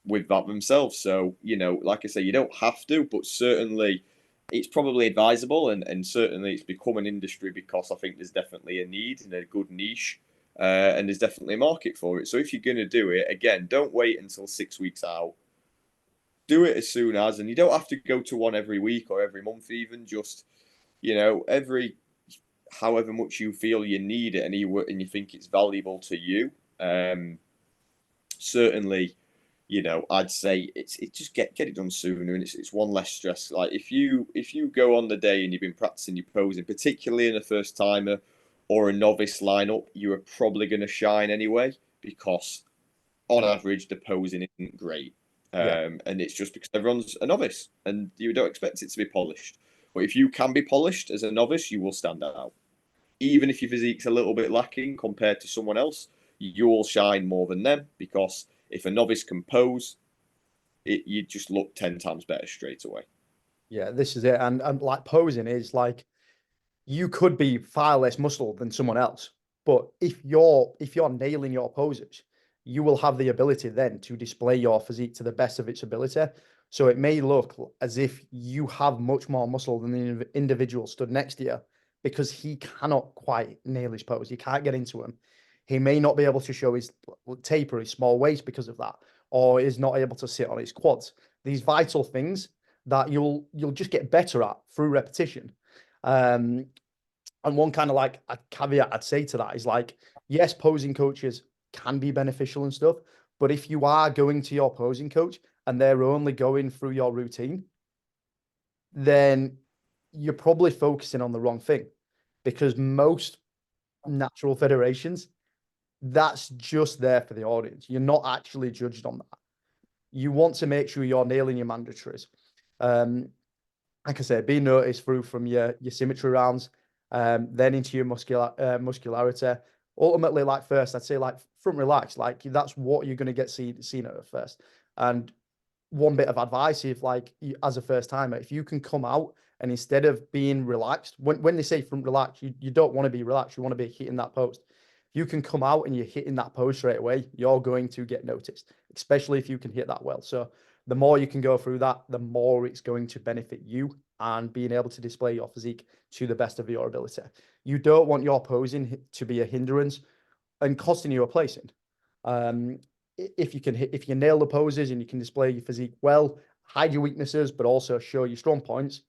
Speaker 2: with that themselves. So like I say, you don't have to, but certainly it's probably advisable, and certainly it's become an industry because I think there's definitely a need and a good niche. And there's definitely a market for it. So if you're going to do it, again, don't wait until 6 weeks out. Do it as soon as, and you don't have to go to one every week or every month, even just, every however much you feel you need it and you think it's valuable to you. Certainly, I'd say it's just get it done sooner, and it's one less stress. Like if you go on the day and you've been practicing your posing, particularly in a first timer or a novice lineup, you are probably going to shine anyway, because on average the posing isn't great. And it's just because everyone's a novice and you don't expect it to be polished. But if you can be polished as a novice, you will stand out. Even if your physique's a little bit lacking compared to someone else, you'll shine more than them, because if a novice can pose, you just look 10 times better straight away.
Speaker 1: Yeah, this is it. And like posing is like you could be far less muscle than someone else, but if you're nailing your poses, you will have the ability then to display your physique to the best of its ability. So it may look as if you have much more muscle than the individual stood next to you because he cannot quite nail his pose. You can't get into him. He may not be able to show his taper, his small waist because of that, or is not able to sit on his quads. These vital things that you'll just get better at through repetition. Um, and one kind of like a caveat I'd say to that is like, yes, posing coaches can be beneficial and stuff, but if you are going to your posing coach and they're only going through your routine, then you're probably focusing on the wrong thing, because most natural federations, that's just there for the audience. You're not actually judged on that. You want to make sure you're nailing your mandatories. Like I said, being noticed through from your symmetry rounds, then into your muscularity. Ultimately, like first, I'd say like front relax, like that's what you're going to get seen at first. And one bit of advice, if like as a first timer, if you can come out and instead of being relaxed, when they say front relax, you don't want to be relaxed, you want to be hitting that post. If you can come out and you're hitting that post straight away, you're going to get noticed, especially if you can hit that well. So the more you can go through that, the more it's going to benefit you and being able to display your physique to the best of your ability. You don't want your posing to be a hindrance and costing you a placing. If you nail the poses and you can display your physique well, hide your weaknesses, but also show your strong points,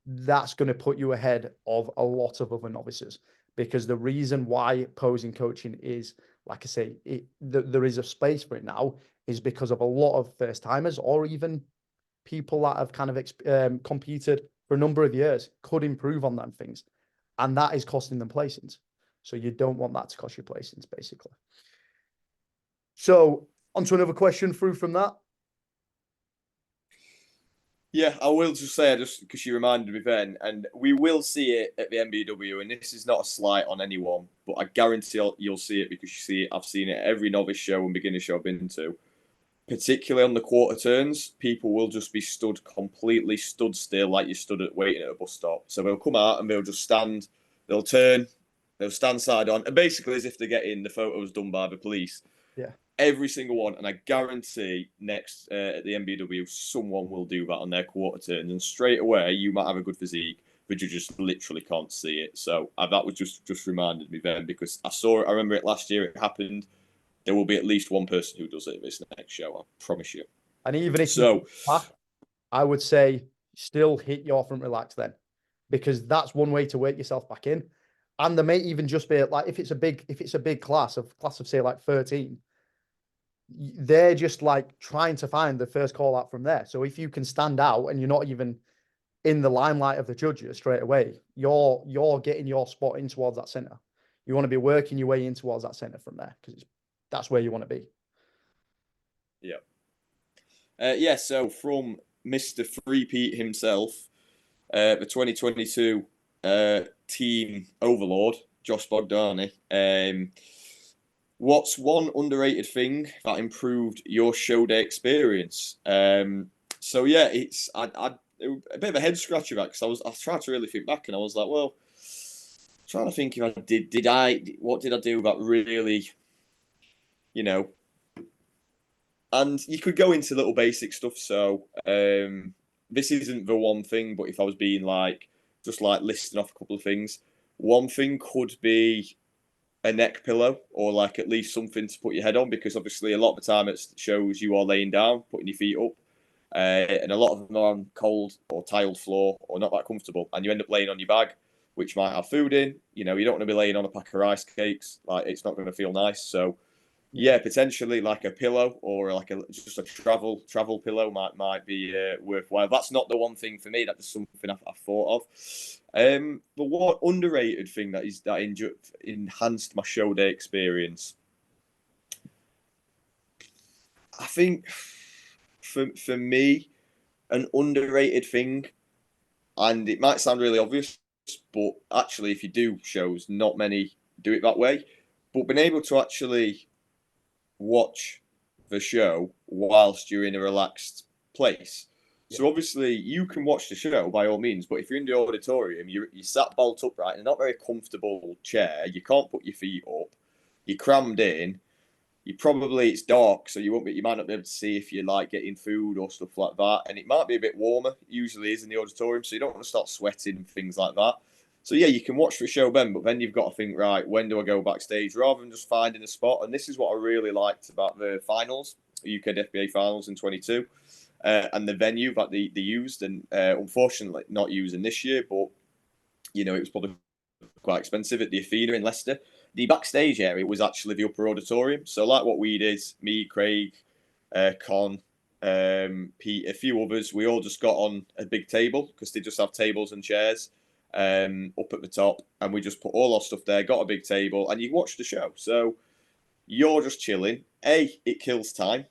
Speaker 1: that's going to put you ahead of a lot of other novices. Because the reason why posing coaching is, like I say, there is a space for it now is because of a lot of first timers or even people that have kind of competed for a number of years could improve on them things. And that is costing them placings. So you don't want that to cost you placings, basically. So on to another question through from that.
Speaker 2: Yeah, I will just say, just because you reminded me then, and we will see it at the MBW, and this is not a slight on anyone, but I guarantee you'll see it because you see it. I've seen it at every novice show and beginner show I've been to. Particularly on the quarter turns, people will just be completely stood still, like you stood waiting at a bus stop. So they'll come out and they'll just stand, they'll turn, they'll stand side on, and basically as if they're getting the photos done by the police.
Speaker 1: Yeah.
Speaker 2: Every single one, and I guarantee next at the MBW, someone will do that on their quarter turns, and straight away you might have a good physique, but you just literally can't see it. So that was just reminded me then, because I saw it. I remember it last year. It happened. There will be at least one person who does it at this next show. I promise you.
Speaker 1: And even if you back, I would say still hit your front relax then, because that's one way to work yourself back in. And there may even just be like if it's a big class of say like 13, they're just like trying to find the first call out from there. So if you can stand out and you're not even in the limelight of the judges straight away, you're getting your spot in towards that center. You want to be working your way in towards that center from there, because that's where you want to be.
Speaker 2: Yeah. So from Mr. Three-Peat himself, the 2022 team overlord, Josh Bogdani. What's one underrated thing that improved your show day experience? So yeah, it's a bit of a head scratcher that, because I tried to really think back, and I was like, well, trying to think if I what did I do that really, and you could go into little basic stuff. So this isn't the one thing, but if I was being just listing off a couple of things, one thing could be a neck pillow, or at least something to put your head on, because obviously a lot of the time it shows you are laying down, putting your feet up, and a lot of them are on cold or tiled floor or not that comfortable, and you end up laying on your bag, which might have food in. You don't want to be laying on a pack of rice cakes. It's not going to feel nice. So yeah, potentially like a pillow, or just a travel pillow might be worthwhile. That's not the one thing for me. That's something I've thought of. But what underrated thing that enhanced my show day experience? I think for me, an underrated thing, and it might sound really obvious, but actually, if you do shows, not many do it that way. but being able to actually watch the show whilst you're in a relaxed place. So obviously you can watch the show by all means, but if you're in the auditorium, you're sat bolt upright in a not very comfortable chair. You can't put your feet up. You're crammed in. It's dark, so you might not be able to see if you're like getting food or stuff like that. And it might be a bit warmer, usually is in the auditorium, so you don't want to start sweating and things like that. So yeah, you can watch the show then, but then you've got to think, right, when do I go backstage? Rather than just finding a spot. And this is what I really liked about the finals, the UK FBA finals in 22, and the venue that they used, and unfortunately not using this year, but it was probably quite expensive at the Athena in Leicester. The backstage area was actually the upper auditorium. So like what we did, me, Craig, Con, Pete, a few others, we all just got on a big table because they just have tables and chairs up at the top, and we just put all our stuff there, got a big table, and you watch the show. So you're just chilling. It kills time,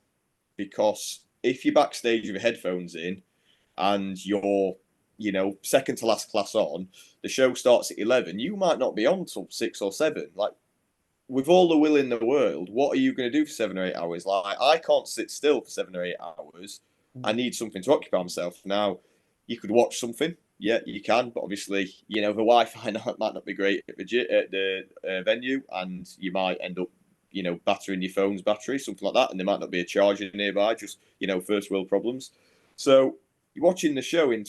Speaker 2: because if you're backstage with your headphones in and you're second to last class on, the show starts at 11, you might not be on till 6 or 7. Like, with all the will in the world, what are you going to do for 7 or 8 hours? Like, I can't sit still for 7 or 8 hours. I need something to occupy myself. Now, you could watch something. Yeah, you can, but obviously, the Wi-Fi might not be great at the venue, and you might end up, battering your phone's battery, something like that, and there might not be a charger nearby. Just first world problems. So watching the show in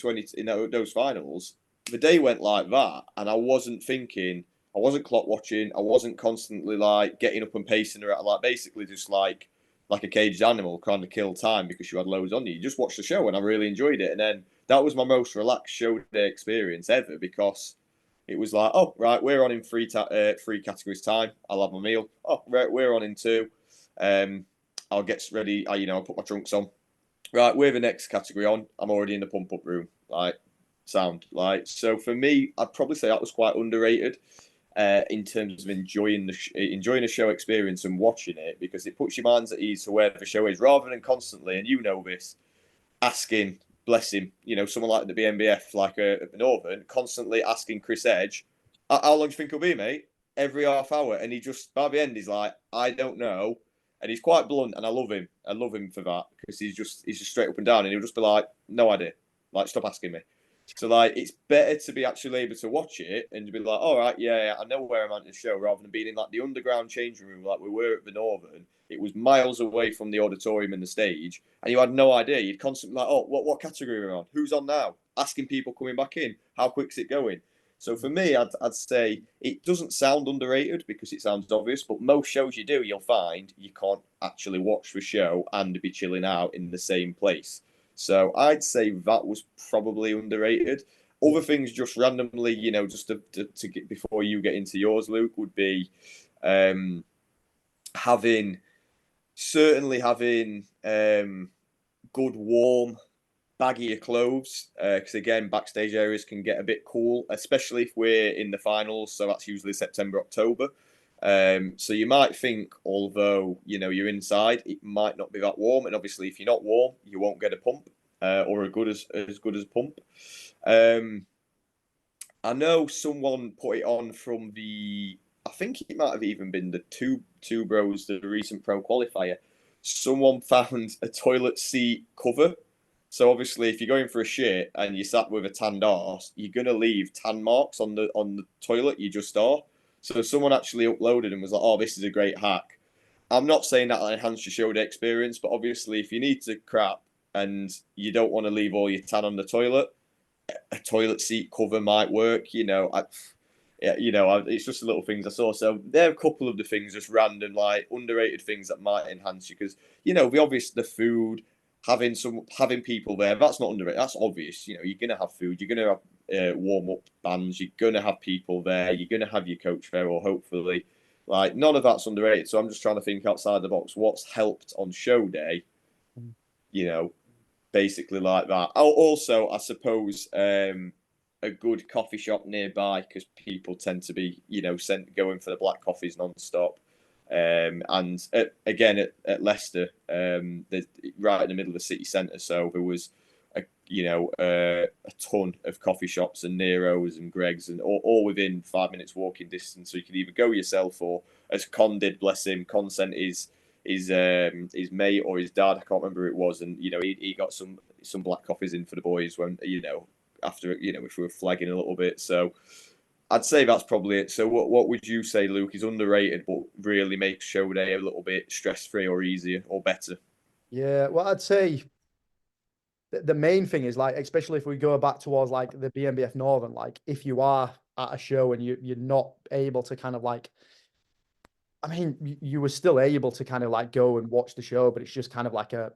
Speaker 2: those finals, the day went like that, and I wasn't thinking. I wasn't clock watching. I wasn't constantly like getting up and pacing around, like basically just like a caged animal trying to kill time because you had loads on you. You just watched the show, and I really enjoyed it. And then that was my most relaxed show day experience ever, because it was like, oh right, we're on in three categories time. I'll have my meal. Oh right, we're on in 2. I'll get ready. I'll put my trunks on. Right, we're the next category on. I'm already in the pump up room. Like, sound like. So for me, I'd probably say that was quite underrated in terms of enjoying a show experience and watching it, because it puts your minds at ease to where the show is, rather than constantly, and this, asking, bless him, someone like the BNBF, like a Northern, constantly asking Chris Edge, how long do you think it'll be, mate? Every half hour. And he just, by the end, he's like, I don't know. And he's quite blunt, and I love him. I love him for that, because he's just straight up and down, and he'll just be like, no idea. Like, stop asking me. So, like, it's better to be actually able to watch it and to be like, all right, yeah, I know where I'm at in the show, rather than being in, like, the underground changing room like we were at the Northern. It was miles away from the auditorium and the stage, and you had no idea. You'd constantly like, oh, what category are we on? Who's on now? Asking people coming back in. How quick's it going? So for me, I'd say it doesn't sound underrated because it sounds obvious, but most shows you do, you'll find you can't actually watch the show and be chilling out in the same place. So I'd say that was probably underrated. Other things, just randomly, just to get before you get into yours, Luke, would be having good warm baggier clothes, because again, backstage areas can get a bit cool, especially if we're in the finals. So that's usually September, October. So you might think, although you're inside, it might not be that warm, and obviously if you're not warm, you won't get a pump, or as good as a pump. I know someone put it on from I think it might have even been the two bros, the recent pro qualifier. Someone found a toilet seat cover. So obviously, if you're going for a shit and you sat with a tanned arse, you're gonna leave tan marks on the toilet you just are. So someone actually uploaded and was like, "Oh, this is a great hack." I'm not saying that'll enhance your show day experience, but obviously, if you need to crap and you don't want to leave all your tan on the toilet, a toilet seat cover might work. It's just the little things I saw. So there are a couple of the things, just random, like underrated things that might enhance you, because the obvious, the food, having people there, that's not underrated. That's obvious. You're gonna have food, you're gonna have warm up bands, you're gonna have people there, you're gonna have your coach there, or hopefully, like, none of that's underrated. So I'm just trying to think outside the box. What's helped on show day? Basically like that. Also, I suppose, a good coffee shop nearby, because people tend to be, going for the black coffees non-stop. And again at Leicester, right in the middle of the city centre, so there was a ton of coffee shops and Nero's and Greg's and all within 5 minutes walking distance. So you can either go yourself or, as Con did, bless him, Con sent his mate or his dad, I can't remember who it was, and he got some black coffees in for the boys when after if we were flagging a little bit. So I'd say that's probably it. So what would you say, Luke, is underrated but really makes show day a little bit stress free or easier or better?
Speaker 1: Yeah, well, I'd say the main thing is like, especially if we go back towards like the BNBF Northern, like if you are at a show and you're not able to kind of like, I mean, you were still able to kind of like go and watch the show, but it's just kind of like a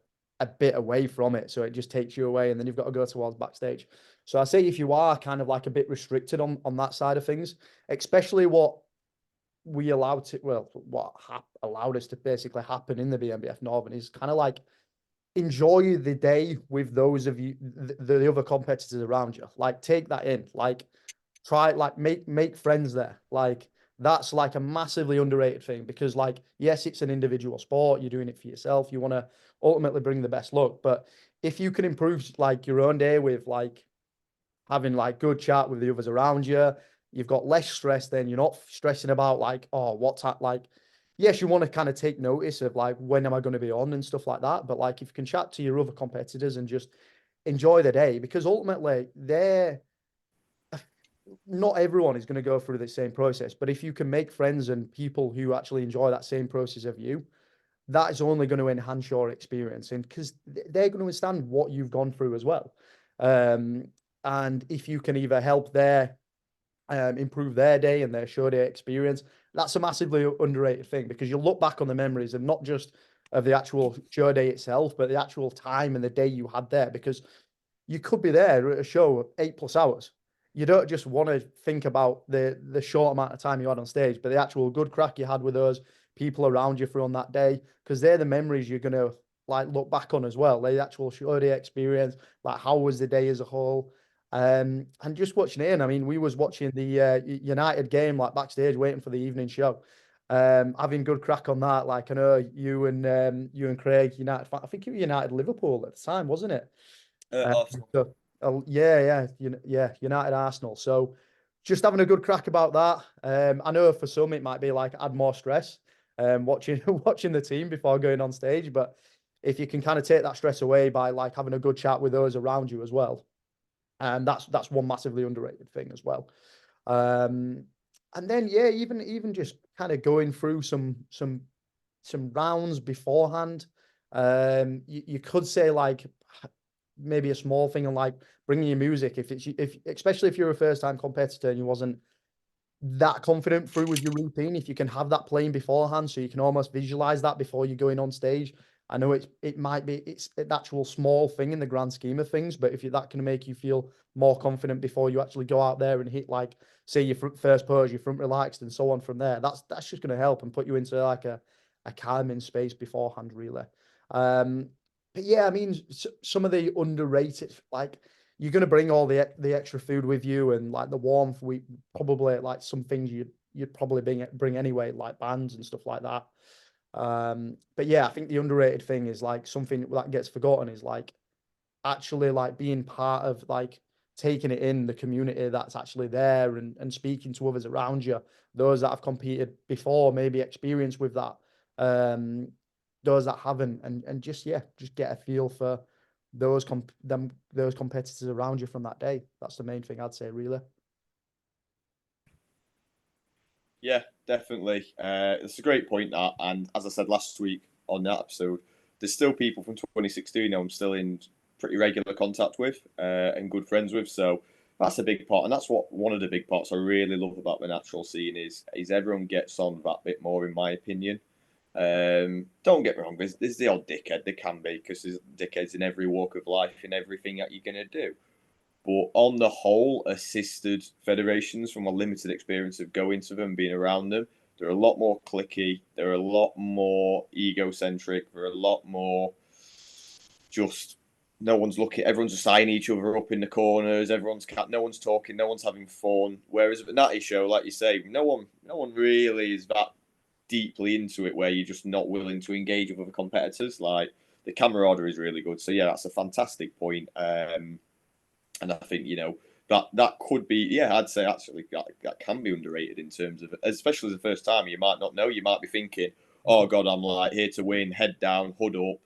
Speaker 1: bit away from it. So it just takes you away and then you've got to go towards backstage. So I say if you are kind of like a bit restricted on that side of things, especially what we allowed to, well, what allowed us to basically happen in the BNBF Northern is kind of like enjoy the day with those of you, the other competitors around you. Like take that in, like try, like make friends there. Like that's like a massively underrated thing because like, yes, it's an individual sport. You're doing it for yourself. You want to ultimately bring the best luck. But if you can improve like your own day with like having like good chat with the others around you, you've got less stress then. You're not stressing about like, oh, what's that like? Yes, you want to kind of take notice of like when am I going to be on and stuff like that. But like if you can chat to your other competitors and just enjoy the day, because ultimately they're not everyone is going to go through the same process. But if you can make friends and people who actually enjoy that same process of you, that is only going to enhance your experience and because they're going to understand what you've gone through as well. And if you can either help their improve their day and their show day experience, that's a massively underrated thing because you look back on the memories and not just of the actual show day itself, but the actual time and the day you had there because you could be there at a show 8+ hours. You don't just want to think about the short amount of time you had on stage, but the actual good crack you had with those people around you for on that day, because they're the memories you're gonna like look back on as well. The actual show day experience, like how was the day as a whole. And just watching it, I mean, we was watching the United game like backstage, waiting for the evening show. Having good crack on that. Like I know you and Craig, United. I think you were United Liverpool at the time, wasn't it?
Speaker 2: Arsenal.
Speaker 1: So, yeah, United Arsenal. So just having a good crack about that. I know for some it might be like add more stress, watching watching the team before going on stage, but if you can kind of take that stress away by like having a good chat with those around you as well, and that's one massively underrated thing as well. Um, and then yeah, even just kind of going through some rounds beforehand. You could say like maybe a small thing and like bringing your music if especially if you're a first time competitor and you wasn't that confident through with your routine, if you can have that playing beforehand so you can almost visualize that before you're going on stage. I know it might be it's an actual small thing in the grand scheme of things, but if you that can make you feel more confident before you actually go out there and hit like say your first pose, your front relaxed and so on from there, that's just going to help and put you into like a calming space beforehand really. um but yeah, I mean some of the underrated like you're going to bring all the extra food with you and like the warmth. We probably like some things you'd probably bring anyway, like bands and stuff like that. But yeah, I think the underrated thing is like something that gets forgotten is like actually like being part of like taking it in the community that's actually there and speaking to others around you, those that have competed before, maybe experience with that, um, those that haven't, and just yeah, just get a feel for those competitors around you from that day. That's the main thing I'd say, really.
Speaker 2: Yeah, definitely. It's a great point that, and as I said last week on that episode, there's still people from 2016 I'm still in pretty regular contact with and good friends with. So that's a big part, and that's what one of the big parts I really love about the natural scene is everyone gets on that bit more, in my opinion. Don't get me wrong, there's the odd dickhead. There can be because there's dickheads in every walk of life in everything that you're gonna do. But on the whole, assisted federations, from a limited experience of going to them, being around them, they're a lot more clicky. They're a lot more egocentric. They're a lot more just no one's looking. Everyone's just eyeing each other up in the corners. No one's talking. No one's having fun. Whereas at the Natty show, like you say, no one really is that deeply into it. Where you're just not willing to engage with other competitors. Like the camaraderie is really good. So yeah, that's a fantastic point. And I think, that could be, yeah, I'd say actually that can be underrated in terms of, especially as the first time, you might not know, you might be thinking, oh God, I'm like here to win, head down, hood up,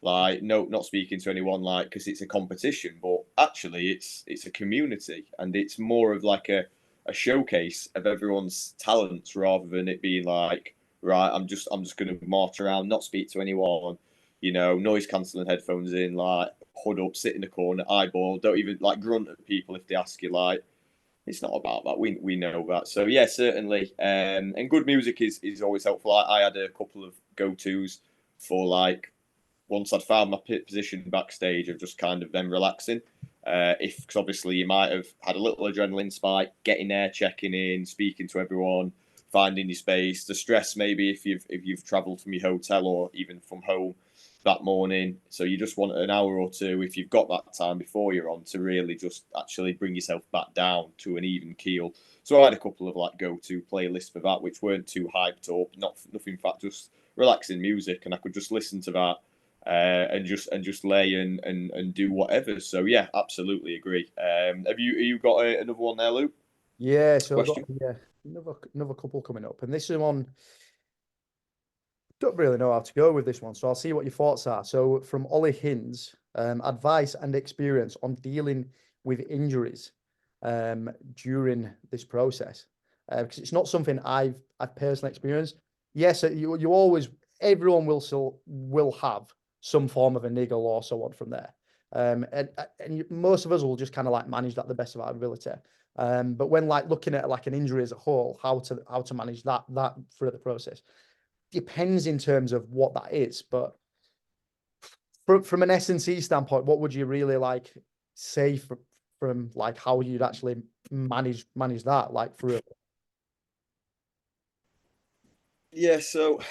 Speaker 2: like no, not speaking to anyone, like because it's a competition, but actually it's a community, and it's more of like a showcase of everyone's talents rather than it being like, right, I'm just going to march around, not speak to anyone, noise cancelling headphones in, like hood up, sit in the corner, eyeball, don't even like grunt at people if they ask you. Like, it's not about that. We know that. So yeah, certainly. And good music is always helpful. I had a couple of go tos for like once I'd found my position backstage of just kind of then relaxing. Because obviously you might have had a little adrenaline spike, getting there, checking in, speaking to everyone, finding your space. The stress maybe if you've travelled from your hotel or even from home that morning. So you just want an hour or two, if you've got that time before you're on, to really just actually bring yourself back down to an even keel. So I had a couple of like go-to playlists for that, which weren't too hyped up, nothing fat, just relaxing music, and I could just listen to that and just lay and do whatever. So yeah, absolutely agree. Have you got another one there, Luke?
Speaker 1: Yeah, so I've got
Speaker 2: Question?
Speaker 1: another couple coming up, and this is one. Don't really know how to go with this one, so I'll see what your thoughts are. So from Ollie Hinds, advice and experience on dealing with injuries during this process, because it's not something I've personally experienced. Yes, you always, everyone will have some form of a niggle or so on from there, and most of us will just kind of like manage that the best of our ability. But when like looking at like an injury as a whole, how to manage that through the process depends in terms of what that is. But from an S&C standpoint, what would you really like say from like how you'd actually manage that like through?
Speaker 2: Yeah, so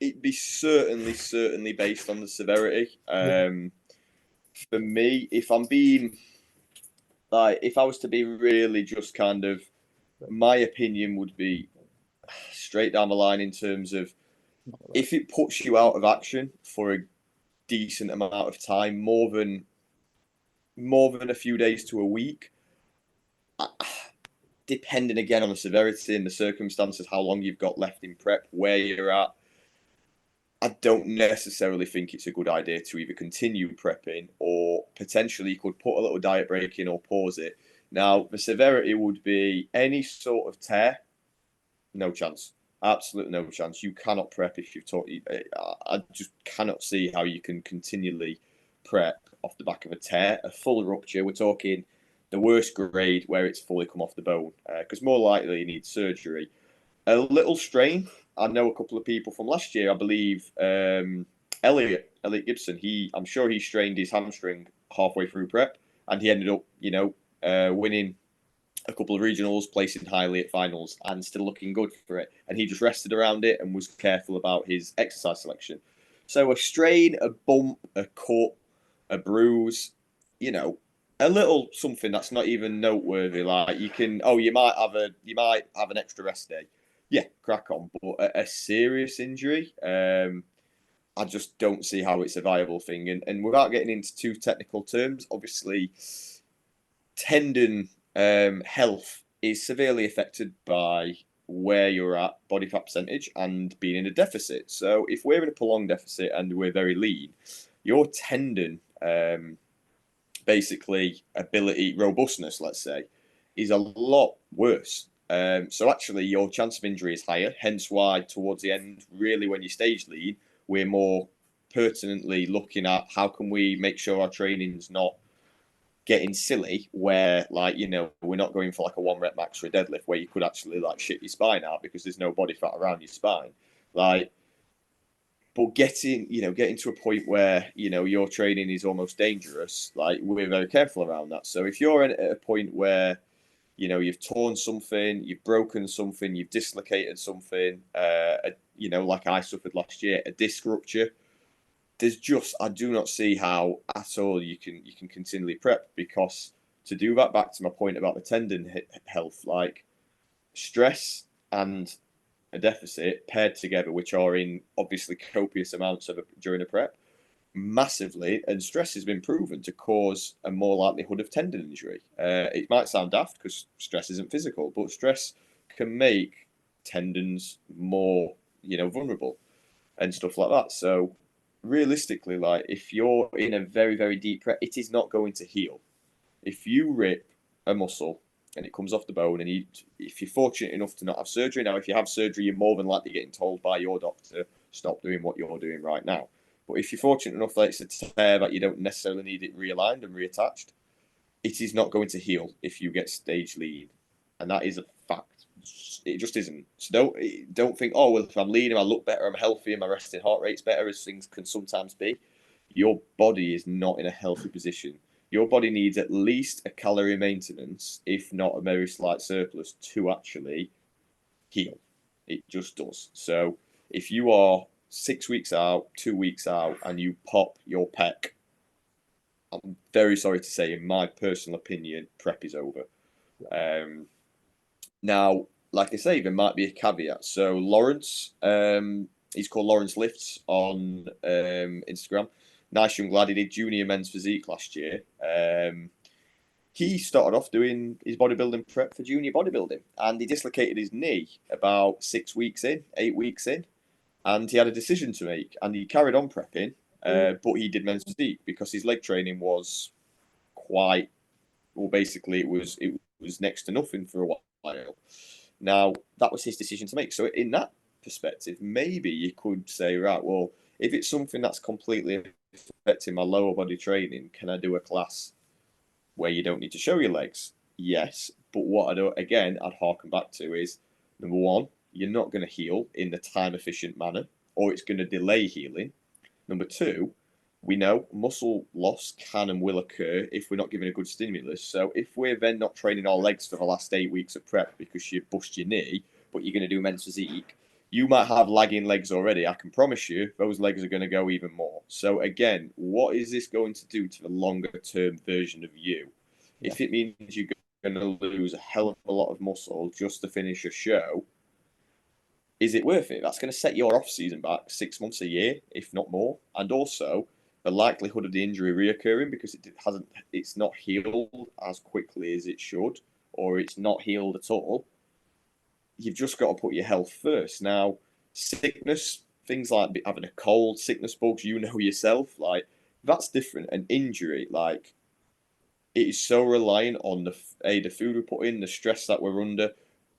Speaker 2: it'd be certainly based on the severity.
Speaker 1: Yeah.
Speaker 2: For me, if I'm being like, if I was to be really just kind of, my opinion would be straight down the line in terms of if it puts you out of action for a decent amount of time, more than a few days to a week, depending again on the severity and the circumstances, how long you've got left in prep, where you're at, I don't necessarily think it's a good idea to either continue prepping or potentially you could put a little diet break in or pause it. Now, the severity would be any sort of tear, no chance. Absolutely no chance. You cannot prep if you've taught. I just cannot see how you can continually prep off the back of a tear, a full rupture. We're talking the worst grade where it's fully come off the bone, because more likely you need surgery. A little strain. I know a couple of people from last year. I believe Elliot Gibson. I'm sure he strained his hamstring halfway through prep, and he ended up, winning a couple of regionals, placing highly at finals, and still looking good for it. And he just rested around it and was careful about his exercise selection. So a strain, a bump, a cut, a bruise, a little something that's not even noteworthy. Like you might have an extra rest day. Yeah, crack on. But a serious injury, I just don't see how it's a viable thing. And without getting into too technical terms, obviously, tendon health is severely affected by where you're at, body fat percentage, and being in a deficit. So if we're in a prolonged deficit and we're very lean, your tendon, basically ability, robustness, let's say, is a lot worse. So actually, your chance of injury is higher. Hence why towards the end, really, when you stage lean, we're more pertinently looking at how can we make sure our training's not getting silly, where we're not going for like a 1 rep max for a deadlift where you could actually like shit your spine out because there's no body fat around your spine. But getting to a point where your training is almost dangerous, like we're very careful around that. So if you're at a point where you've torn something, you've broken something, you've dislocated something, like I suffered last year, a disc rupture, I do not see how at all you can continually prep, because to do that, back to my point about the tendon health, like stress and a deficit paired together, which are in obviously copious amounts during a prep, massively, and stress has been proven to cause a more likelihood of tendon injury. It might sound daft because stress isn't physical, but stress can make tendons more, vulnerable and stuff like that. So realistically, like if you're in a very, very deep prep, it is not going to heal. If you rip a muscle and it comes off the bone, and if you're fortunate enough to not have surgery, now if you have surgery, you're more than likely getting told by your doctor, stop doing what you're doing right now. But if you're fortunate enough that it's a tear that you don't necessarily need it realigned and reattached, it is not going to heal if you get stage lean, and that is a fact. It just isn't. So don't think, oh well, if I'm lean, I look better, I'm healthy, and my resting heart rate's better, as things can sometimes be. Your body is not in a healthy position. Your body needs at least a calorie maintenance, if not a very slight surplus, to actually heal. It just does. So if you are 6 weeks out, 2 weeks out, and you pop your pec, I'm very sorry to say, in my personal opinion, prep is over. Now, like I say, there might be a caveat. So Lawrence, he's called Lawrence Lifts on Instagram. Nice young lad. He did junior men's physique last year. He started off doing his bodybuilding prep for junior bodybuilding, and he dislocated his knee about 6 weeks in, 8 weeks in, and he had a decision to make, and he carried on prepping, but he did men's physique because his leg training was quite well. Basically, it was next to nothing for a while. Now that was his decision to make. So in that perspective, maybe you could say, right, well, if it's something that's completely affecting my lower body training, can I do a class where you don't need to show your legs? Yes, but what I'd harken back to is, number one, you're not going to heal in the time efficient manner, or it's going to delay healing. Number two, we know muscle loss can and will occur if we're not given a good stimulus. So if we're then not training our legs for the last 8 weeks of prep because you bust your knee, but you're going to do men's physique, you might have lagging legs already. I can promise you those legs are going to go even more. So again, what is this going to do to the longer term version of you? Yeah. If it means you're going to lose a hell of a lot of muscle just to finish a show, is it worth it? That's going to set your off season back 6 months, a year, if not more. And also the likelihood of the injury reoccurring because it's not healed as quickly as it should, or it's not healed at all. You've just got to put your health first. Now, sickness, things like having a cold, sickness bugs, yourself, like that's different. An injury, like it is so reliant on the food we put in, the stress that we're under,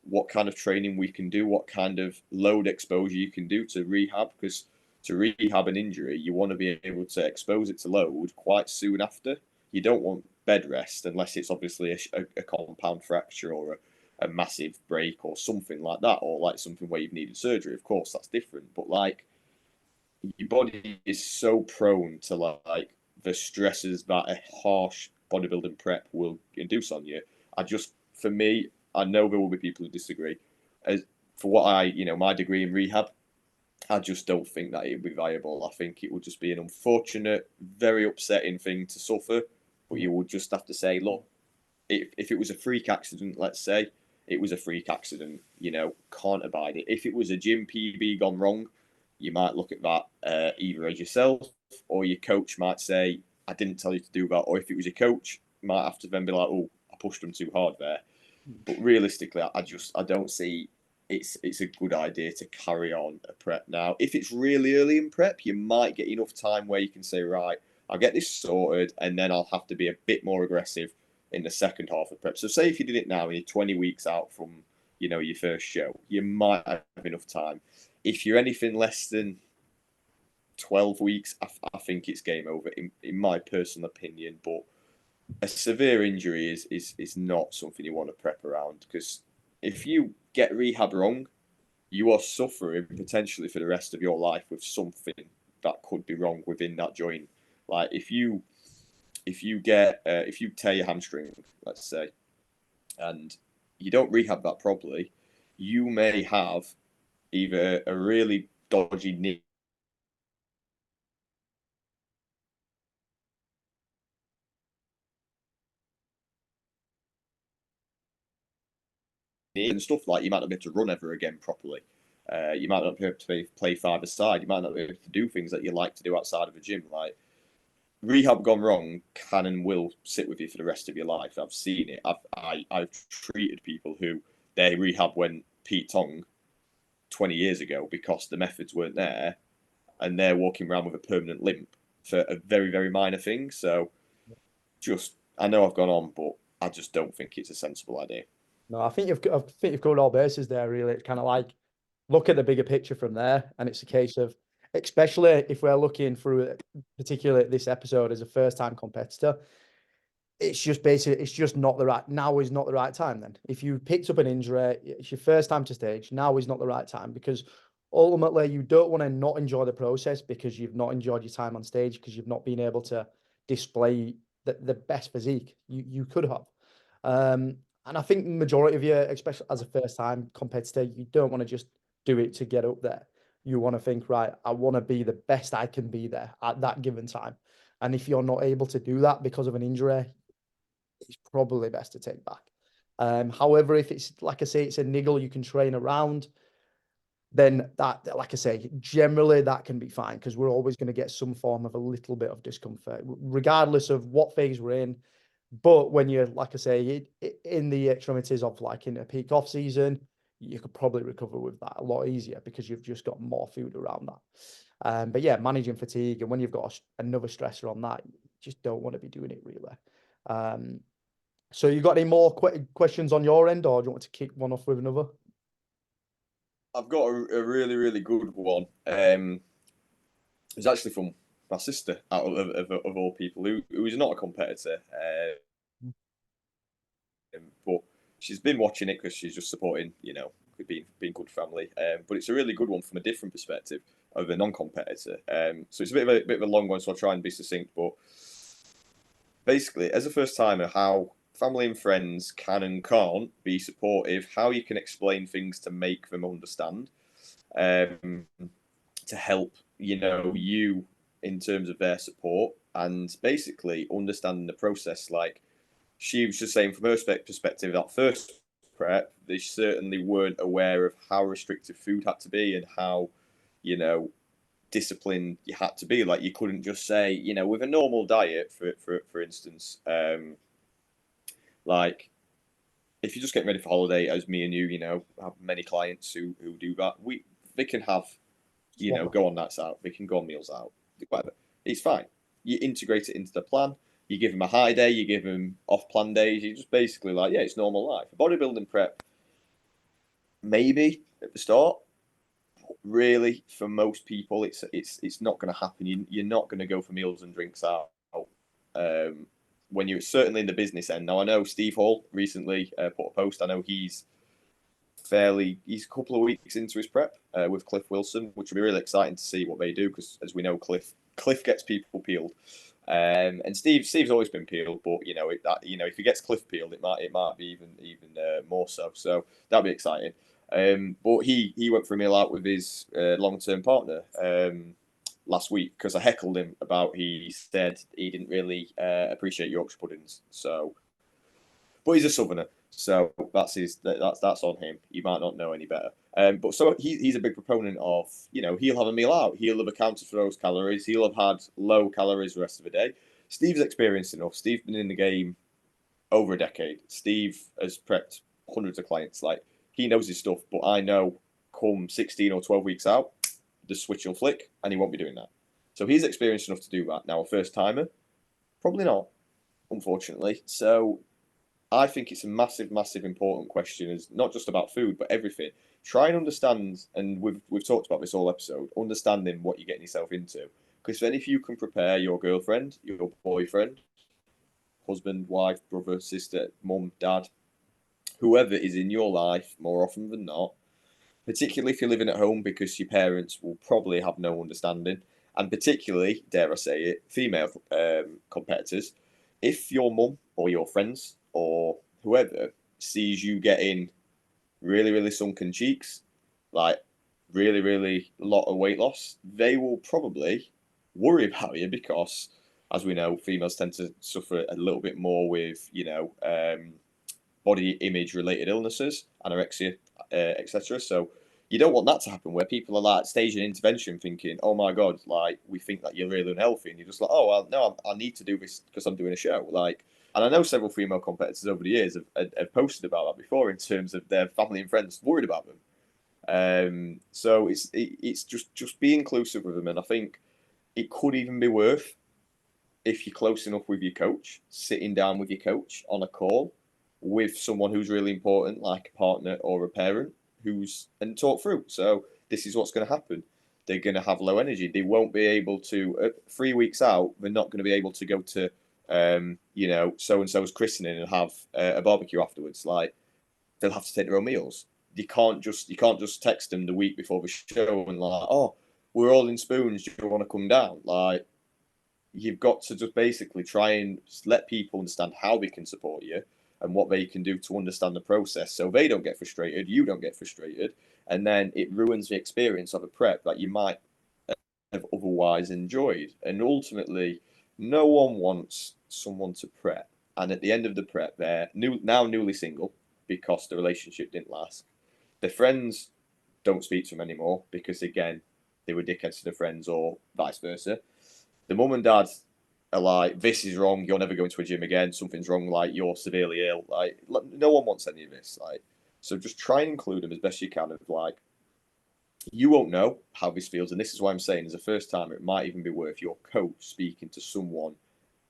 Speaker 2: what kind of training we can do, what kind of load exposure you can do to rehab. Because to rehab an injury, you want to be able to expose it to load quite soon after. You don't want bed rest unless it's obviously a compound fracture or a massive break or something like that, or like something where you've needed surgery. Of course, that's different. But like your body is so prone to like the stresses that a harsh bodybuilding prep will induce on you. For me, I know there will be people who disagree. As for what my degree in rehab, I just don't think that it would be viable. I think it would just be an unfortunate, very upsetting thing to suffer. But you would just have to say, look, if it was a freak accident, let's say, it was a freak accident, can't abide it. If it was a gym PB gone wrong, you might look at that either as yourself or your coach might say, I didn't tell you to do that. Or if it was your coach, you might have to then be like, oh, I pushed them too hard there. But realistically, I don't see it's a good idea to carry on a prep now. If it's really early in prep, you might get enough time where you can say, right, I'll get this sorted, and then I'll have to be a bit more aggressive in the second half of prep. So say if you did it now and you're 20 weeks out from, your first show, you might have enough time. If you're anything less than 12 weeks, I think it's game over in my personal opinion. But a severe injury is not something you want to prep around, because if you get rehab wrong, you are suffering potentially for the rest of your life with something that could be wrong within that joint. Like if you tear your hamstring, let's say, and you don't rehab that properly, you may have either a really dodgy knee and stuff, like you might not be able to run ever again properly. You might not be able to play five-a-side. You might not be able to do things that you like to do outside of a gym. Like rehab gone wrong can and will sit with you for the rest of your life. I've seen it. I've treated people who their rehab went Pete Tong 20 years ago because the methods weren't there, and they're walking around with a permanent limp for a very, very minor thing. So I know I've gone on, but I just don't think it's a sensible idea.
Speaker 1: No, I think you've covered all bases there. Really, it's kind of like look at the bigger picture from there, and it's a case of, especially if we're looking through, particularly this episode as a first-time competitor, it's just basically it's just not the right now is not the right time. Then, if you picked up an injury, it's your first time to stage. Now is not the right time because ultimately you don't want to not enjoy the process because you've not enjoyed your time on stage because you've not been able to display the best physique you could have. And I think the majority of you, especially as a first-time competitor, you don't want to just do it to get up there. You want to think, right, I want to be the best I can be there at that given time. And if you're not able to do that because of an injury, it's probably best to take back. However, if it's like I say, it's a niggle you can train around, then that, like I say, generally that can be fine because we're always going to get some form of a little bit of discomfort, regardless of what phase we're in. But when you're, like I say, in the extremities of like in a peak off season, you could probably recover with that a lot easier because you've just got more food around that. But yeah, managing fatigue and when you've got another stressor on that, you just don't want to be doing it really. So you got any more questions on your end, or do you want to kick one off with another?
Speaker 2: I've got a really, really good one. It's actually from my sister, out of all people, who is not a competitor, but she's been watching it because she's just supporting, being good family. But it's a really good one from a different perspective of a non-competitor. So it's a bit of a long one, so I'll try and be succinct. But basically, as a first timer, how family and friends can and can't be supportive, how you can explain things to make them understand, to help you in terms of their support, and basically understanding the process. Like she was just saying, from her perspective, that first prep, they certainly weren't aware of how restrictive food had to be and how disciplined you had to be. Like you couldn't just say, with a normal diet, for instance, like if you're just getting ready for holiday, as me and you, have many clients who do that. They can have, go on nights out. They can go on meals out. Whatever. It's fine. You integrate it into the plan. You give them a high day. You give them off-plan days. You just basically like, yeah, it's normal life. A bodybuilding prep, maybe at the start. Really, for most people, it's not going to happen. You're not going to go for meals and drinks out. When you're certainly in the business end. Now I know Steve Hall recently put a post. I know he's a couple of weeks into his prep with Cliff Wilson, which will be really exciting to see what they do because, as we know, Cliff gets people peeled, and Steve's always been peeled, but if he gets Cliff peeled, it might be even more so. So that'd be exciting. But he went for a meal out with his long-term partner last week because I heckled him about he said he didn't really appreciate Yorkshire puddings. So, but he's a southerner, so that's on him. You might not know any better. But so he's a big proponent of, he'll have a meal out. He'll have accounted for those calories. He'll have had low calories the rest of the day. Steve's experienced enough. Steve's been in the game over a decade. Steve has prepped hundreds of clients. Like he knows his stuff, but I know come 16 or 12 weeks out, the switch will flick and he won't be doing that. So he's experienced enough to do that. Now, a first timer, probably not, unfortunately. So I think it's a massive, massive important question. Is not just about food, but everything. Try and understand, and we've talked about this all episode, understanding what you're getting yourself into. Because then if you can prepare your girlfriend, your boyfriend, husband, wife, brother, sister, mum, dad, whoever is in your life, more often than not, particularly if you're living at home, because your parents will probably have no understanding, and particularly, dare I say it, female competitors, if your mum or your friends or whoever sees you getting really, really sunken cheeks, like really, really lot of weight loss, they will probably worry about you because, as we know, females tend to suffer a little bit more with, body image related illnesses, anorexia, etc. So you don't want that to happen where people are like staging intervention thinking, oh my God, like we think that you're really unhealthy. And you're just like, oh, well, no, I need to do this because I'm doing a show. Like, and I know several female competitors over the years have posted about that before in terms of their family and friends worried about them. So it's just be inclusive with them. And I think it could even be worth, if you're close enough with your coach, sitting down with your coach on a call with someone who's really important, like a partner or a parent, and talk through. So this is what's going to happen. They're going to have low energy. They won't be able to. 3 weeks out, they're not going to be able to go to, so and so's christening and have a barbecue afterwards. Like they'll have to take their own meals. You can't just text them the week before the show and like, oh, we're all in spoons. Do you want to come down? Like, you've got to just basically try and let people understand how they can support you and what they can do to understand the process so they don't get frustrated, you don't get frustrated, and then it ruins the experience of a prep that you might have otherwise enjoyed. And ultimately, no one wants someone to prep. And at the end of the prep, they're newly single because the relationship didn't last. Their friends don't speak to them anymore because, again, they were dickheads to their friends or vice versa. The mum and dad are like, this is wrong, you're never going to a gym again, something's wrong, like you're severely ill. Like no one wants any of this. Like, so just try and include them as best you can of like, you won't know how this feels, and this is why I'm saying as a first timer, it might even be worth your coach speaking to someone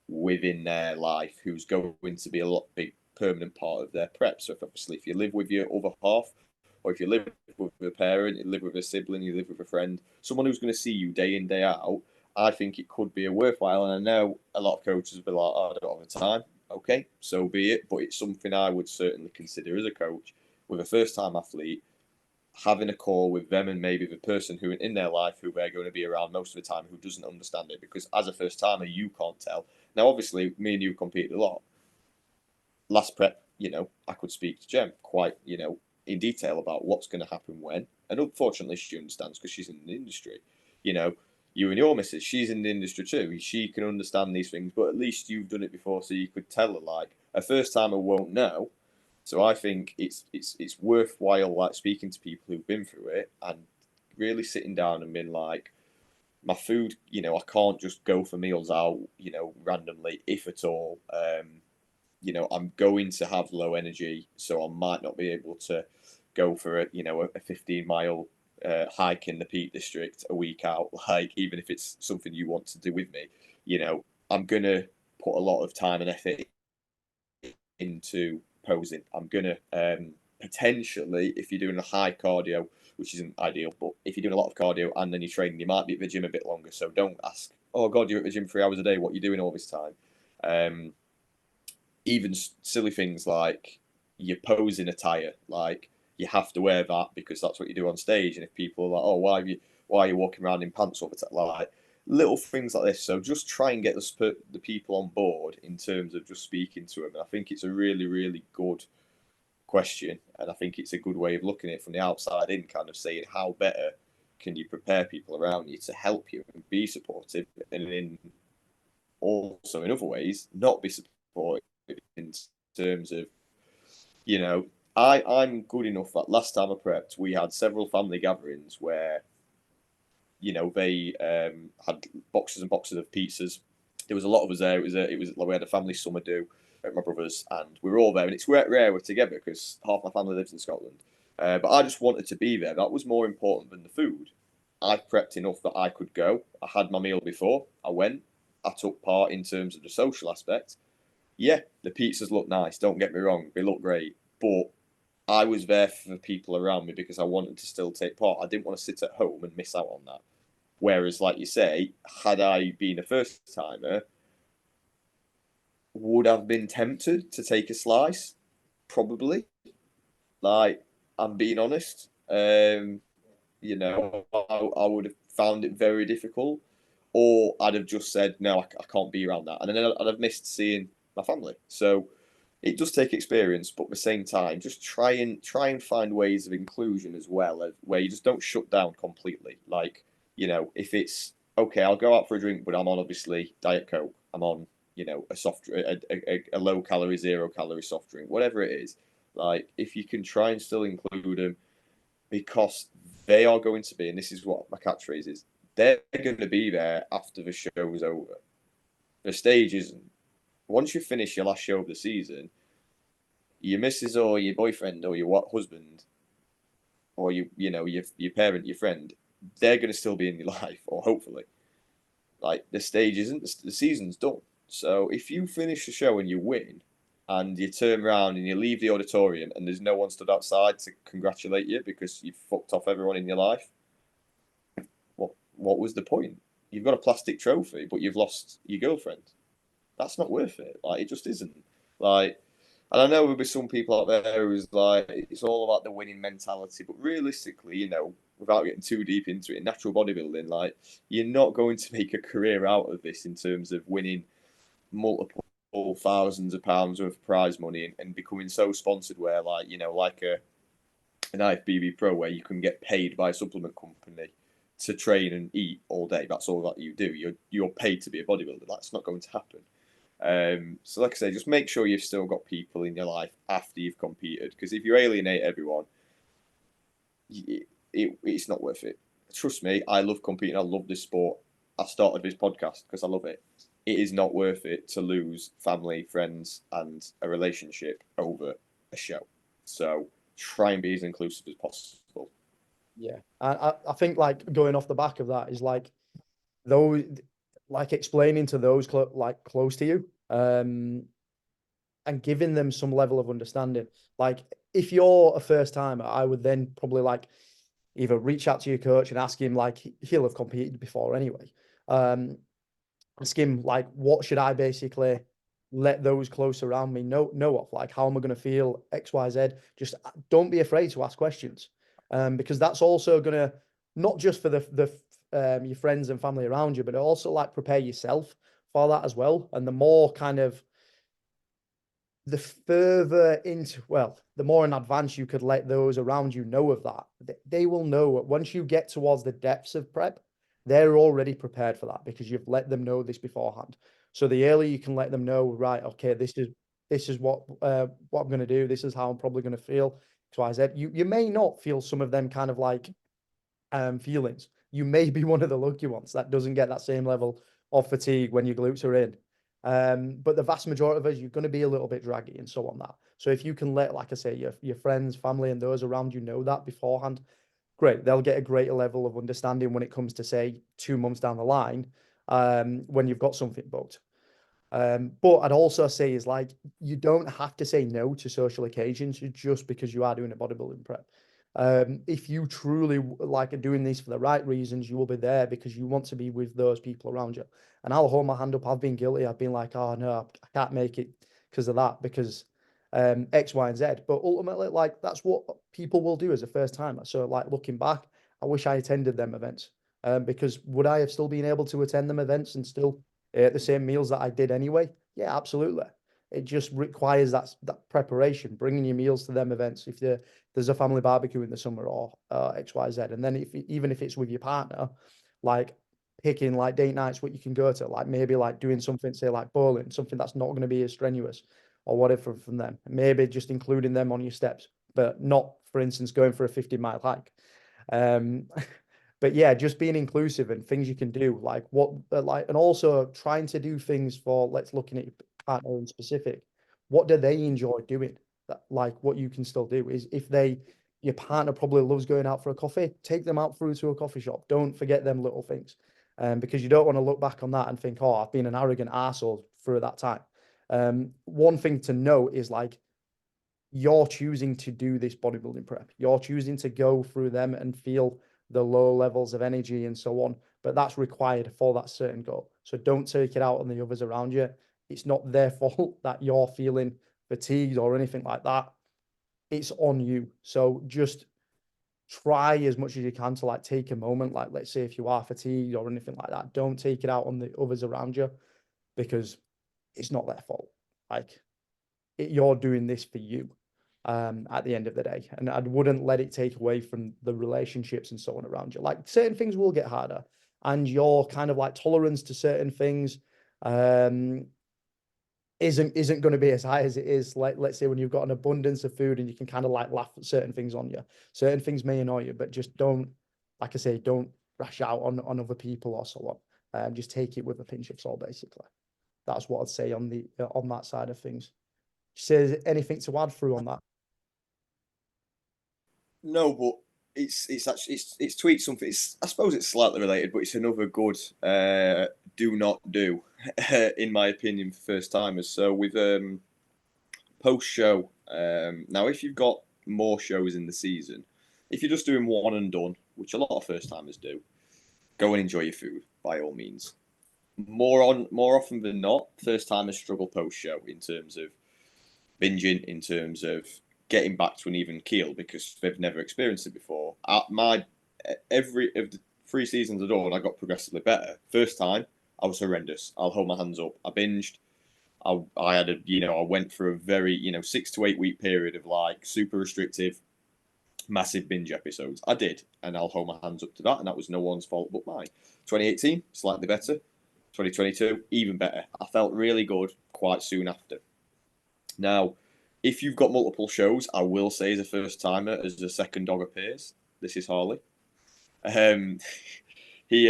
Speaker 2: within their life who's going to be a big permanent part of their prep. So if you live with your other half, or if you live with a parent, you live with a sibling, you live with a friend, someone who's going to see you day in, day out, I think it could be a worthwhile. And I know a lot of coaches will be like, oh, I don't have the time. Okay, so be it. But it's something I would certainly consider as a coach with a first time athlete, having a call with them and maybe the person who in their life who they're going to be around most of the time who doesn't understand it. Because as a first timer, you can't tell. Now, obviously, me and you competed a lot. Last prep, I could speak to Jem quite, in detail about what's going to happen when. And unfortunately, she understands because she's in the industry. You know, you and your missus, she's in the industry too. She can understand these things, but at least you've done it before, so you could tell her. Like a first timer won't know. So I think it's worthwhile like speaking to people who've been through it and really sitting down and being like, my food, I can't just go for meals out, randomly, if at all. I'm going to have low energy, so I might not be able to go for a 15-mile hike in the Peak District a week out. Like, even if it's something you want to do with me, I'm gonna put a lot of time and effort into posing. I'm gonna potentially, if you're doing a high cardio, which isn't ideal, but if you're doing a lot of cardio and then you're training, you might be at the gym a bit longer. So don't ask, oh God, you're at the gym 3 hours a day. What are you doing all this time? Even silly things like your posing attire, like you have to wear that because that's what you do on stage. And if people are like, oh, why are you walking around in pants all the time? Like little things like this. So just try and get the people on board in terms of just speaking to them. And I think it's a really, really good question. And I think it's a good way of looking at it from the outside in, kind of saying how better can you prepare people around you to help you and be supportive, and in also in other ways not be supportive in terms of, I'm good enough that last time I prepped, we had several family gatherings where, they had boxes and boxes of pizzas. There was a lot of us there. It was we had a family summer do at my brother's, and we were all there. And it's rare we're together because half my family lives in Scotland. But I just wanted to be there. That was more important than the food. I prepped enough that I could go. I had my meal before. I went. I took part in terms of the social aspect. Yeah, the pizzas look nice. Don't get me wrong; they look great. But I was there for the people around me because I wanted to still take part. I didn't want to sit at home and miss out on that. Whereas, like you say, had I been a first timer, would I've been tempted to take a slice? Probably. Like, I'm being honest. I would have found it very difficult, or I'd have just said no, I can't be around that, and then I'd have missed seeing my family. So it does take experience, but at the same time, just try and find ways of inclusion as well, where you just don't shut down completely. Like, if it's okay, I'll go out for a drink, but I'm on obviously Diet Coke. I'm on, a low calorie, 0 calorie soft drink, whatever it is. Like, if you can try and still include them, because they are going to be, and this is what my catchphrase is, they're going to be there after the show is over. The stage isn't. Once you finish your last show of the season, your missus or your boyfriend or your husband or your parent, your friend, they're going to still be in your life, or hopefully. Like, the stage isn't, the season's done. So if you finish the show and you win, and you turn around and you leave the auditorium and there's no one stood outside to congratulate you because you fucked off everyone in your life, what was the point? You've got a plastic trophy, but you've lost your girlfriend. That's not worth it. Like, it just isn't. Like, and I know there'll be some people out there who's like, it's all about the winning mentality, but realistically, without getting too deep into it, in natural bodybuilding, like, you're not going to make a career out of this in terms of winning multiple thousands of pounds worth of prize money and becoming so sponsored where, like, like an IFBB Pro where you can get paid by a supplement company to train and eat all day. That's all that you do. You're paid to be a bodybuilder. That's not going to happen. So like I say, just make sure you've still got people in your life after you've competed, because if you alienate everyone, it's not worth it. Trust me, I love competing. I love this sport. I started this podcast because I love it. It is not worth it to lose family, friends, and a relationship over a show. So try and be as inclusive as possible.
Speaker 1: Yeah, I think, like, going off the back of that is like those, like, explaining to those close to you, and giving them some level of understanding. Like, if you're a first timer, I would then probably, like, either reach out to your coach and ask him, like, he'll have competed before anyway. Ask him, like, what should I basically let those close around me know of? Like, how am I going to feel X, Y, Z? Just don't be afraid to ask questions, because that's also going to, not just for your friends and family around you, but also, like, prepare yourself for that as well. And the more kind of, the further into, well, the more in advance you could let those around you know of that, they will know once you get towards the depths of prep, they're already prepared for that because you've let them know this beforehand. So the earlier you can let them know, right, okay, this is what I'm going to do. This is how I'm probably going to feel. X, Y, Z. You may not feel some of them kind of like feelings. You may be one of the lucky ones that doesn't get that same level of fatigue when your glutes are in. But the vast majority of us, you're going to be a little bit draggy and so on that. So if you can let, like I say, your friends, family, and those around you know that beforehand, great. They'll get a greater level of understanding when it comes to, say, 2 months down the line, when you've got something booked. But I'd also say is, like, you don't have to say no to social occasions just because you are doing a bodybuilding prep. If you truly like are doing these for the right reasons, you will be there because you want to be with those people around you. And I'll hold my hand up. I've been guilty. I've been like, oh no, I can't make it because of that, because X, Y, and Z. But ultimately, like, that's what people will do as a first timer. So, like, looking back, I wish I attended them events. Because would I have still been able to attend them events and still the same meals that I did anyway? Yeah, absolutely. It just requires that preparation, bringing your meals to them events. If there's a family barbecue in the summer or X, Y, Z, and then even if it's with your partner, like, picking, like, date nights what you can go to, like, maybe, like, doing something, say, like bowling, something that's not going to be as strenuous or whatever from them. Maybe just including them on your steps, but not, for instance, going for a 50-mile hike. Um, but yeah, just being inclusive and things you can do, like and also trying to do things for, let's looking at your partner in specific. What do they enjoy doing? That, like, what you can still do is, if your partner probably loves going out for a coffee, take them out through to a coffee shop. Don't forget them little things, because you don't want to look back on that and think, oh, I've been an arrogant arsehole through that time. One thing to note is, like, you're choosing to do this bodybuilding prep. You're choosing to go through them and feel the low levels of energy and so on. But that's required for that certain goal. So don't take it out on the others around you. It's not their fault that you're feeling fatigued or anything like that. It's on you. So just try as much as you can to, like, take a moment. Like, let's say if you are fatigued or anything like that, don't take it out on the others around you, because it's not their fault. Like, you're doing this for you, at the end of the day. And I wouldn't let it take away from the relationships and so on around you. Like, certain things will get harder, and your kind of, like, tolerance to certain things, isn't going to be as high as it is. Like, let's say when you've got an abundance of food and you can kind of like laugh at certain things on you. Certain things may annoy you, but just don't, like I say, don't rash out on other people or so on. Just take it with a pinch of salt, basically. That's what I'd say on the on that side of things. Say anything to add through on that?
Speaker 2: No, but it's actually it's tweaked something. I suppose it's slightly related, but it's another good do not do in my opinion for first timers. So with post show, now if you've got more shows in the season, if you're just doing one and done, which a lot of first timers do, go and enjoy your food by all means. More often than not, first timers struggle post show in terms of binging, in terms of getting back to an even keel because they've never experienced it before. At my every of the 3 seasons I've done, I got progressively better. First time, I was horrendous. I'll hold my hands up. I binged. I had I went for a very 6 to 8 week period of like super restrictive, massive binge episodes. I did, and I'll hold my hands up to that. And that was no one's fault but mine. 2018, slightly better. 2022, even better. I felt really good quite soon after. Now, if you've got multiple shows, I will say as a first timer, as the second dog appears, this is Harley. Um, he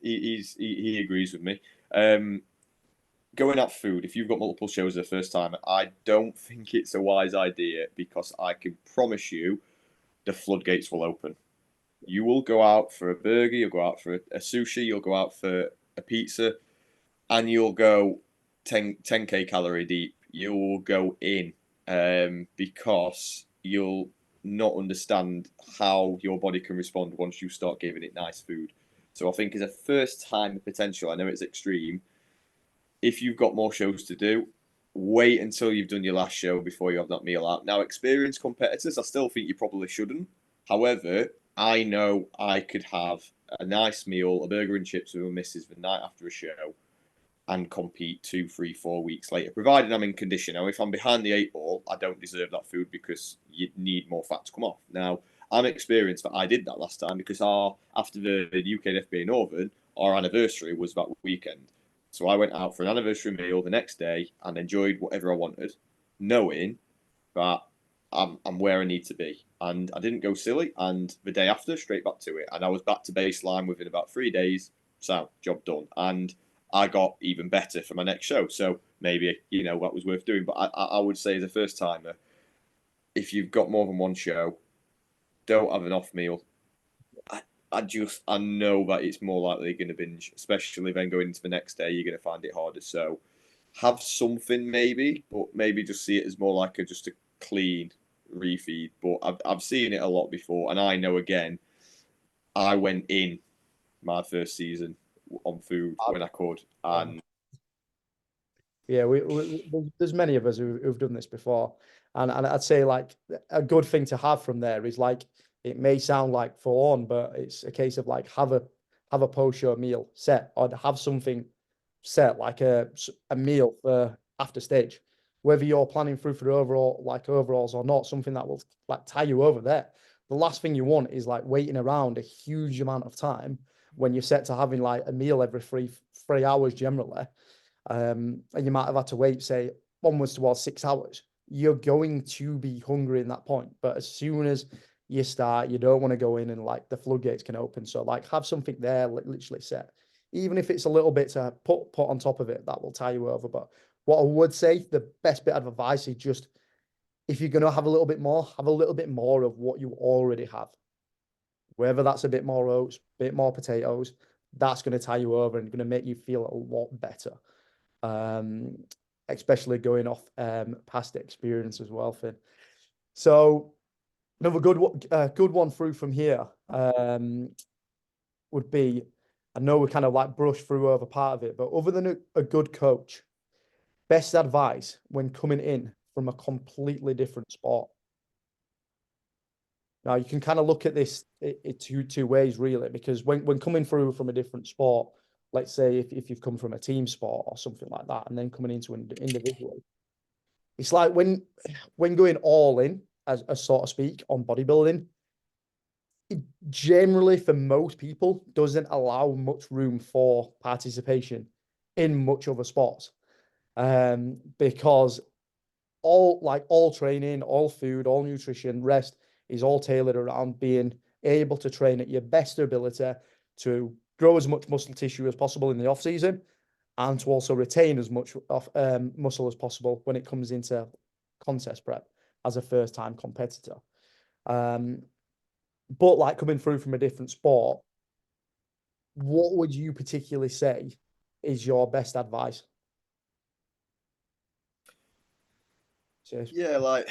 Speaker 2: agrees with me. Going at food, if you've got multiple shows as a first timer, I don't think it's a wise idea because I can promise you the floodgates will open. You will go out for a burger, you'll go out for a sushi, you'll go out for a pizza, and you'll go 10K calorie deep. You'll go in because you'll not understand how your body can respond once you start giving it nice food. So I think as a first time potential, I know it's extreme. If you've got more shows to do, wait until you've done your last show before you have that meal out. Now, experienced competitors, I still think you probably shouldn't. However, I know I could have a nice meal, a burger and chips with my missus the night after a show and compete 2, 3, 4 weeks later, provided I'm in condition. Now, if I'm behind the 8 ball, I don't deserve that food because you need more fat to come off. Now, I'm experienced that I did that last time because after the UKFBA Northern, our anniversary was that weekend. So I went out for an anniversary meal the next day and enjoyed whatever I wanted, knowing that I'm where I need to be. And I didn't go silly. And the day after, straight back to it. And I was back to baseline within about 3 days. So, job done. And I got even better for my next show. So maybe, that was worth doing. But I would say as a first timer, if you've got more than one show, don't have an off meal. I know that it's more likely you're going to binge, especially then going into the next day, you're going to find it harder. So have something maybe, but maybe just see it as more like just a clean refeed. But I've seen it a lot before. And I know, again, I went in my first season on food when I could. And
Speaker 1: yeah, there's many of us who've done this before, and I'd say like a good thing to have from there is like it may sound like full on, but it's a case of like have a post show meal set or have something set like a meal for after stage, whether you're planning through for overalls or not, something that will like tie you over there. The last thing you want is like waiting around a huge amount of time when you're set to having like a meal every 3 hours generally, and you might have had to wait, say, onwards towards 6 hours. You're going to be hungry in that point. But as soon as you start, you don't want to go in and like the floodgates can open. So like have something there literally set. Even if it's a little bit to put on top of it, that will tie you over. But what I would say, the best bit of advice is just if you're going to have a little bit more, have a little bit more of what you already have. Whether that's a bit more oats, a bit more potatoes, that's going to tie you over and going to make you feel a lot better. Um, especially going off past experience as well, Finn. So another good one through from here would be, I know we kind of like brushed through over part of it, but other than a good coach, best advice when coming in from a completely different sport. Now you can kind of look at this two ways really, because when coming through from a different sport, let's say if you've come from a team sport or something like that, and then coming into an individual, it's like when going all in, as so to speak, on bodybuilding, it generally for most people doesn't allow much room for participation in much other sports. because all training, all food, all nutrition, rest is all tailored around being able to train at your best ability to grow as much muscle tissue as possible in the off season, and to also retain as much of muscle as possible when it comes into contest prep as a first time competitor. But like coming through from a different sport, what would you particularly say is your best advice?
Speaker 2: Yeah, like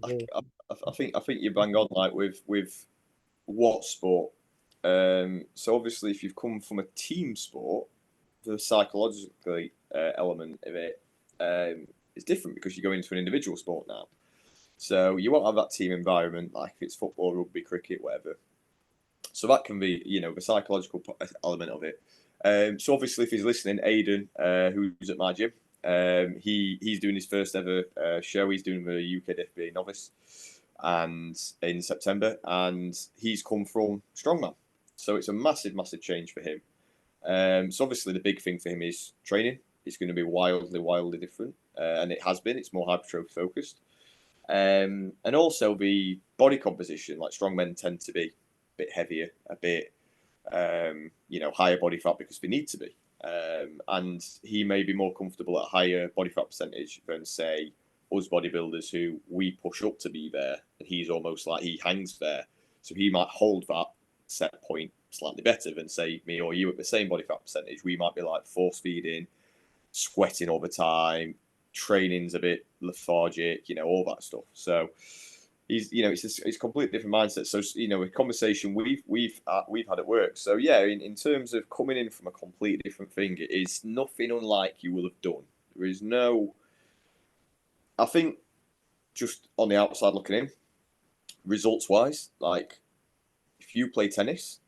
Speaker 2: I think you bang on like with what sport. So obviously, if you've come from a team sport, the psychologically element of it is different because you go into an individual sport now. So you won't have that team environment like if it's football, rugby, cricket, whatever. So that can be, the psychological element of it. So obviously, if he's listening, Aidan, who's at my gym, he's doing his first ever show. He's doing the UKDFB novice, and in September, and he's come from strongman, so it's a massive, massive change for him. So obviously, the big thing for him is training. It's going to be wildly, wildly different, and it has been. It's more hypertrophy focused, and also the body composition. Like strongmen tend to be a bit heavier, a bit higher body fat because they need to be. And he may be more comfortable at a higher body fat percentage than, say, us bodybuilders who we push up to be there. And he's almost like he hangs there. So he might hold that set point slightly better than, say, me or you at the same body fat percentage. We might be like force feeding, sweating all the time, training's a bit lethargic, all that stuff. So it's a completely different mindset. So a conversation we've had at work. So yeah, in terms of coming in from a completely different thing, it is nothing unlike you will have done. There is no, I think, just on the outside looking in, results wise, like if you play tennis,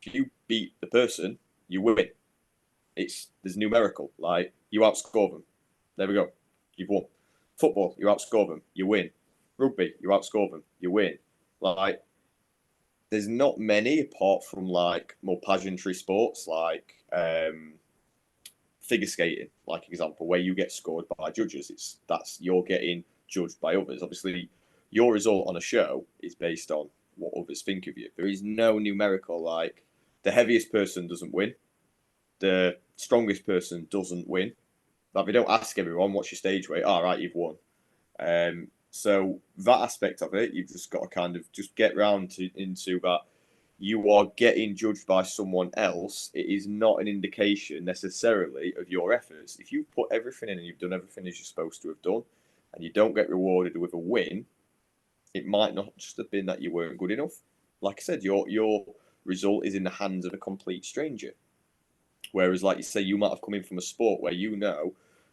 Speaker 2: if you beat the person, you win. There's numerical. Like you outscore them. There we go. You've won. Football, you outscore them, you win. Rugby, you outscore them, you win. Like, there's not many apart from like more pageantry sports like figure skating, like example, where you get scored by judges. You're getting judged by others. Obviously, your result on a show is based on what others think of you. There is no numerical like the heaviest person doesn't win, the strongest person doesn't win. Like they don't ask everyone what's your stage weight. All right, you've won. So that aspect of it, you've just got to kind of just get round into that. You are getting judged by someone else. It is not an indication necessarily of your efforts. If you've put everything in and you've done everything as you're supposed to have done, and you don't get rewarded with a win, it might not just have been that you weren't good enough. Like I said, your result is in the hands of a complete stranger. Whereas, like you say, you might have come in from a sport where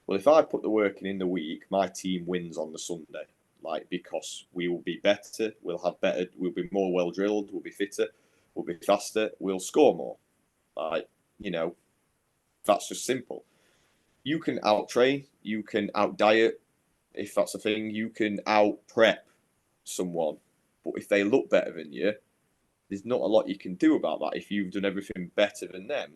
Speaker 2: well, if I put the work in the week, my team wins on the Sunday. Like, because we will be better, we'll be more well drilled, we'll be fitter, we'll be faster, we'll score more. Like, that's just simple. You can out train, you can out diet, if that's a thing, you can out prep someone. But if they look better than you, there's not a lot you can do about that if you've done everything better than them.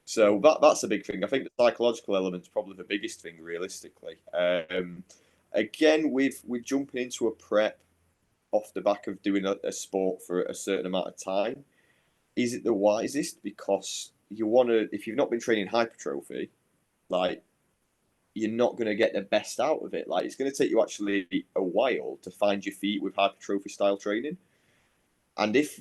Speaker 2: So that's a big thing. I think the psychological element's probably the biggest thing, realistically. Again, with jumping into a prep off the back of doing a sport for a certain amount of time, is it the wisest? Because if you've not been training hypertrophy, like you're not going to get the best out of it. Like it's going to take you actually a while to find your feet with hypertrophy style training. And if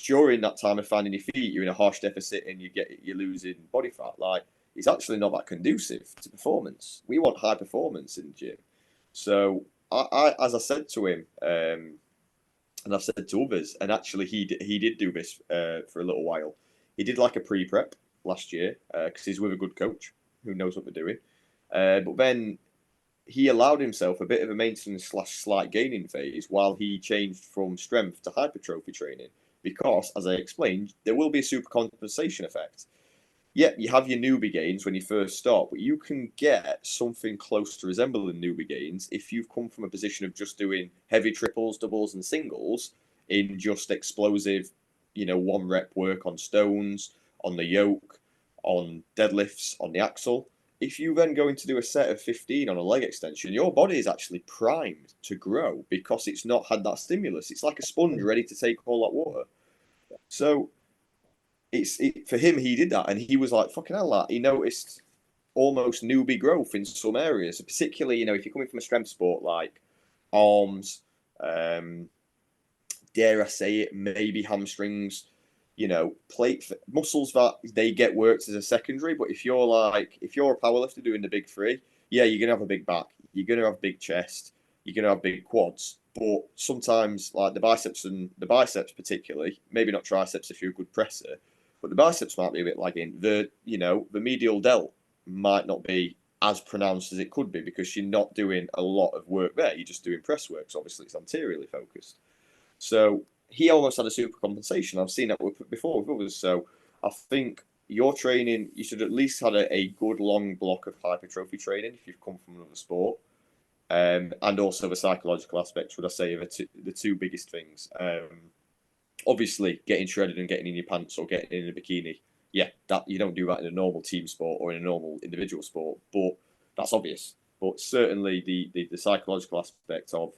Speaker 2: during that time of finding your feet, you're in a harsh deficit and you're losing body fat, like it's actually not that conducive to performance. We want high performance in the gym. So I as I said to him, and I've said to others, and actually he did do this for a little while. He did like a pre-prep last year because he's with a good coach who knows what they're doing. But then he allowed himself a bit of a maintenance / slight gaining phase while he changed from strength to hypertrophy training. Because, as I explained, there will be a supercompensation effect. Yeah, you have your newbie gains when you first start, but you can get something close to resembling newbie gains if you've come from a position of just doing heavy triples, doubles, and singles in just explosive, 1 rep work on stones, on the yoke, on deadlifts, on the axle. if you then go into do a set of 15 on a leg extension, your body is actually primed to grow because it's not had that stimulus. It's like a sponge ready to take all that water. So for him, he did that, and he was like, fucking hell, that. He noticed almost newbie growth in some areas, particularly, if you're coming from a strength sport like arms, dare I say it, maybe hamstrings, plate muscles that they get worked as a secondary. But if you're a powerlifter doing the big three, yeah, you're gonna have a big back, you're gonna have big chest, you're gonna have big quads. But sometimes, like the biceps particularly, maybe not triceps if you're a good presser, but the biceps might be a bit lagging. The medial delt might not be as pronounced as it could be because you're not doing a lot of work there. You're just doing press work. So obviously it's anteriorly focused. So he almost had a super compensation. I've seen that before with others. So I think your training, you should at least have a good long block of hypertrophy training if you've come from another sport. And also the psychological aspects, would I say, are the two biggest things. Obviously, getting shredded and getting in your pants or getting in a bikini, yeah, that you don't do that in a normal team sport or in a normal individual sport, but that's obvious. But certainly the psychological aspect of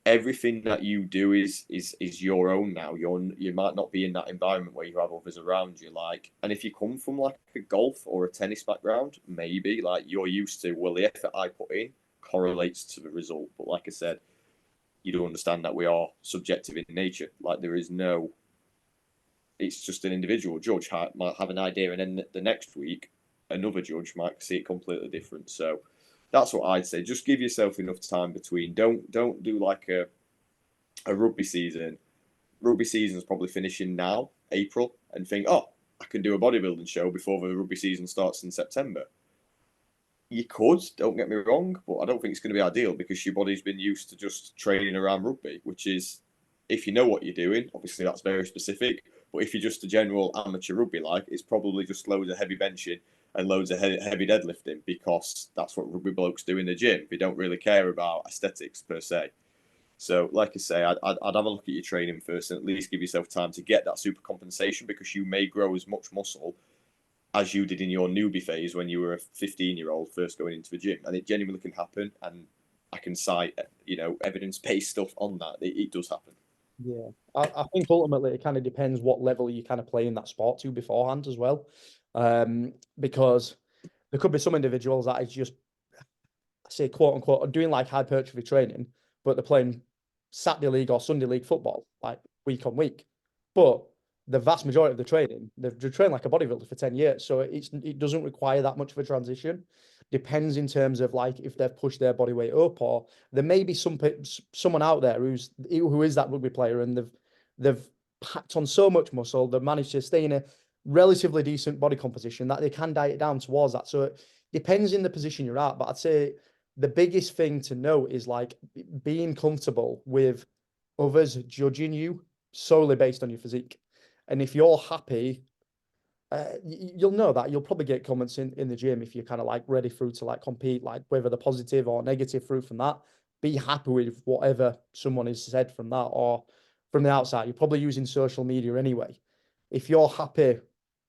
Speaker 2: everything that you do is your own now. You might not be in that environment where you have others around you. And if you come from like a golf or a tennis background, maybe like you're used to, well, the effort I put in correlates to the result. But like I said, you do understand that we are subjective in nature. Like there is no, it's just an individual judge might have an idea, and then the next week another judge might see it completely different. So that's what I'd say. Just give yourself enough time between. Don't do like a rugby season. Rugby season's probably finishing now, April, and think, oh, I can do a bodybuilding show before the rugby season starts in September. You could, don't get me wrong, but I don't think it's going to be ideal because your body's been used to just training around rugby, which is, if you know what you're doing, obviously that's very specific. But if you're just a general amateur rugby it's probably just loads of heavy benching and loads of heavy deadlifting because that's what rugby blokes do in the gym. They don't really care about aesthetics per se. So, like I say, I'd have a look at your training first and at least give yourself time to get that super compensation because you may grow as much muscle as you did in your newbie phase when you were a 15-year-old first going into the gym. And it genuinely can happen. And I can cite, evidence-based stuff on that. It does happen.
Speaker 1: Yeah, I think ultimately it kind of depends what level you kind of play in that sport to beforehand as well. Because there could be some individuals that is just, I say, quote unquote, are doing like hypertrophy training, but they're playing Saturday league or Sunday league football like week on week. But the vast majority of the training, they've trained like a bodybuilder for 10 years. So it doesn't require that much of a transition. Depends in terms of like if they've pushed their body weight up, or there may be someone out there who is that rugby player and they've packed on so much muscle, they've managed to stay in a relatively decent body composition that they can diet down towards that. So it depends in the position you're at. But I'd say the biggest thing to note is like being comfortable with others judging you solely based on your physique. And if you're happy, you'll know that you'll probably get comments in the gym if you're kind of like ready through to like compete, like whether they're positive or negative through from that. Be happy with whatever someone has said from that or from the outside. You're probably using social media anyway. If you're happy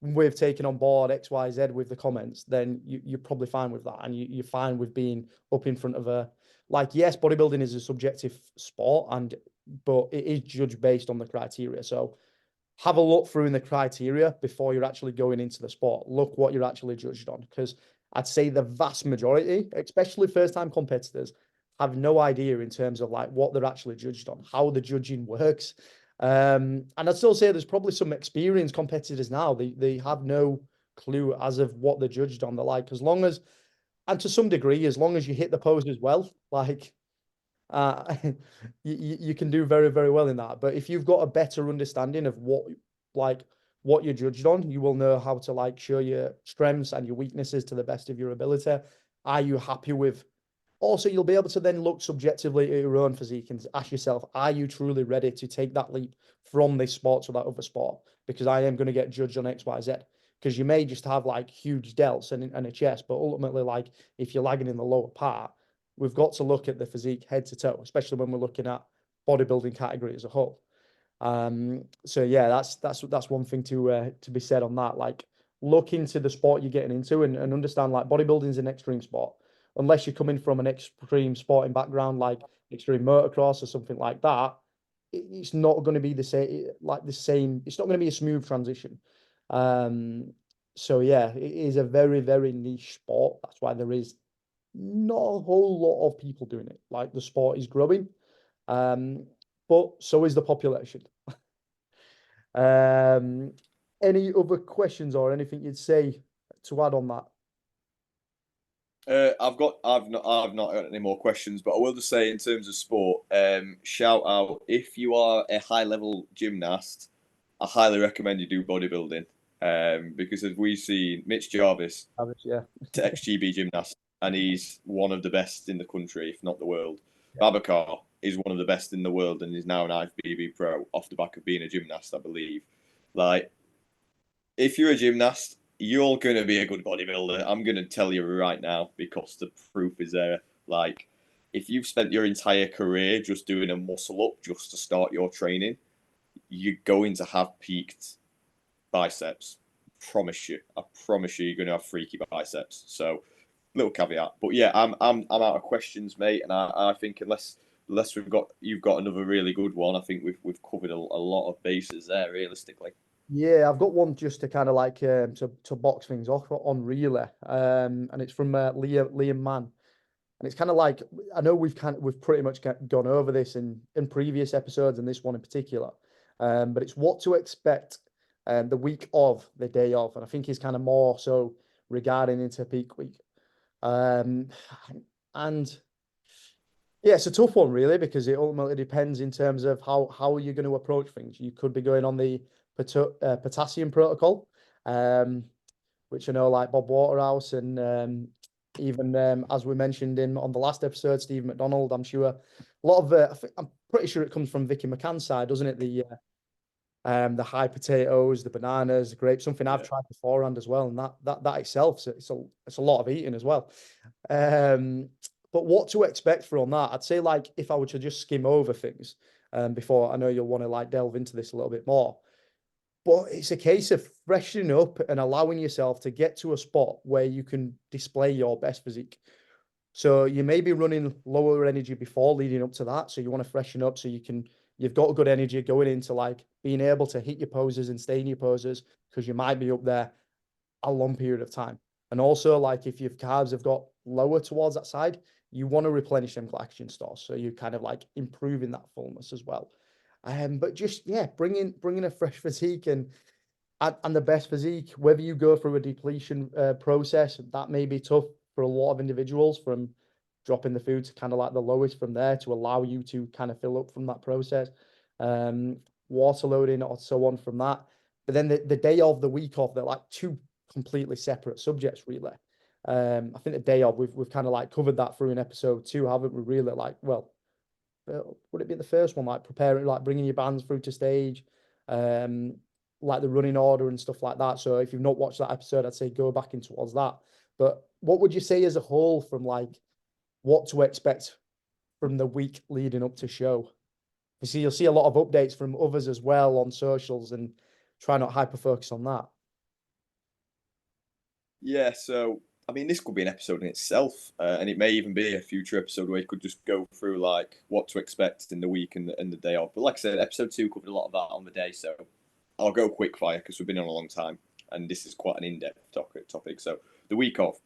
Speaker 1: with taking on board X, Y, Z with the comments, then you're probably fine with that. And you're fine with being up in front of yes, bodybuilding is a subjective sport, but it is judged based on the criteria. So have a look through in the criteria before you're actually going into the sport. Look what you're actually judged on, because I'd say the vast majority, especially first-time competitors, have no idea in terms of like what they're actually judged on, how the judging works. And I'd still say there's probably some experienced competitors now. They have no clue as of what they're judged on. They're like, and to some degree, as long as you hit the pose as well, like uh, you can do very, very well in that. But if you've got a better understanding of what you're judged on, you will know how to like show your strengths and your weaknesses to the best of your ability. Are you happy with? Also, you'll be able to then look subjectively at your own physique and ask yourself, are you truly ready to take that leap from this sport to that other sport? Because I am going to get judged on X, Y, Z. Because you may just have like huge delts and a chest, but ultimately, like if you're lagging in the lower part, we've got to look at the physique head to toe, especially when we're looking at bodybuilding category as a whole. So yeah, that's one thing to be said on that. Like look into the sport you're getting into and understand like bodybuilding is an extreme sport. Unless you're coming from an extreme sporting background like extreme motocross or something like that, it's not going to be the same. Like the same, it's not going to be a smooth transition. Um, so yeah, it is a very, very niche sport. That's why there is not a whole lot of people doing it. Like the sport is growing, but so is the population. Um, any other questions or anything you'd say to add on that?
Speaker 2: I've not got any more questions, but I will just say in terms of sport, shout out if you are a high level gymnast, I highly recommend you do bodybuilding. Because as we've seen, Mitch Jarvis,
Speaker 1: Yeah,
Speaker 2: ex-GB gymnast, and he's one of the best in the country, if not the world.
Speaker 1: yeah,
Speaker 2: Babacar is one of the best in the world and is now an IFBB pro off the back of being a gymnast, I believe. Like, if you're a gymnast, you're going to be a good bodybuilder. I'm going to tell you right now because the proof is there. Like, if you've spent your entire career just doing a muscle up just to start your training, you're going to have peaked biceps. Promise you. I promise you, you're going to have freaky biceps. So, little caveat. But yeah, I'm out of questions, mate. And I think unless you've got another really good one, I think we've covered a lot of bases there realistically.
Speaker 1: yeah. I've got one just to kind of like to box things off on relay, and it's from Liam Mann. And it's kind of like I know we've pretty much gone over this in previous episodes and this one in particular, but it's what to expect the week of the day of, and I think he's kind of more so regarding into peak week. Um, and yeah, it's a tough one really because it ultimately depends in terms of how you're going to approach things. You could be going on the potassium protocol, um, which I know like Bob Waterhouse and even as we mentioned in on the last episode, Steve McDonald. I'm sure a lot of I'm pretty sure it comes from Vicky McCann's side, doesn't it? The high potatoes, the bananas, the grapes, something I've
Speaker 2: Yeah.
Speaker 1: tried beforehand as well, and that itself, so it's a lot of eating as well. Um, but what to expect from that? I'd say like if I were to just skim over things, before I know you'll want to like delve into this a little bit more. But it's a case of freshening up and allowing yourself to get to a spot where you can display your best physique. So you may be running lower energy before leading up to that. So you want to freshen up so you've got good energy going into like being able to hit your poses and stay in your poses because you might be up there a long period of time. And also like if your carbs have got lower towards that side, you want to replenish them glycogen stores. So you're kind of like improving that fullness as well. But just yeah, bringing a fresh physique and the best physique, whether you go through a depletion process, that may be tough for a lot of individuals from dropping the food to kind of like the lowest from there to allow you to kind of fill up from that process. Um, Water loading or so on from that. But then the day of the week off, they're like two completely separate subjects, really. I think the day of we've kind of like covered that through in episode 2, haven't we? Really, like, well, would it be the first one, like preparing, like bringing your bands through to stage, um, like the running order and stuff like that. So if you've not watched that episode, I'd say go back in towards that. But what would you say as a whole from like what to expect from the week leading up to show? You see, you'll see a lot of updates from others as well on socials and try not hyper focus on that.
Speaker 2: Yeah, so I mean, this could be an episode in itself, and it may even be a future episode where you could just go through like what to expect in the week and the day of. But like I said, episode 2 covered a lot of that on the day, so I'll go quick fire because we've been on a long time, and this is quite an in-depth topic. So the week of,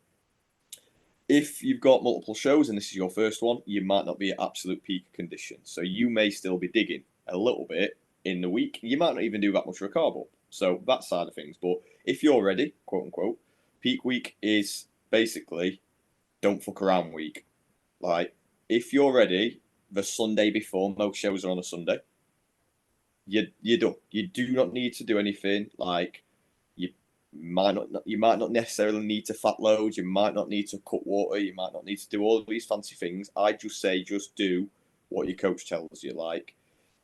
Speaker 2: if you've got multiple shows and this is your first one, you might not be at absolute peak condition, so you may still be digging a little bit in the week. You might not even do that much of a carb up, so that side of things. But if you're ready, quote unquote, peak week is basically don't fuck around week. Like, if you're ready, the Sunday before, most shows are on a Sunday. You're done. You do not need to do anything. Like, you might not necessarily need to fat load. You might not need to cut water. You might not need to do all of these fancy things. I just say just do what your coach tells you. Like,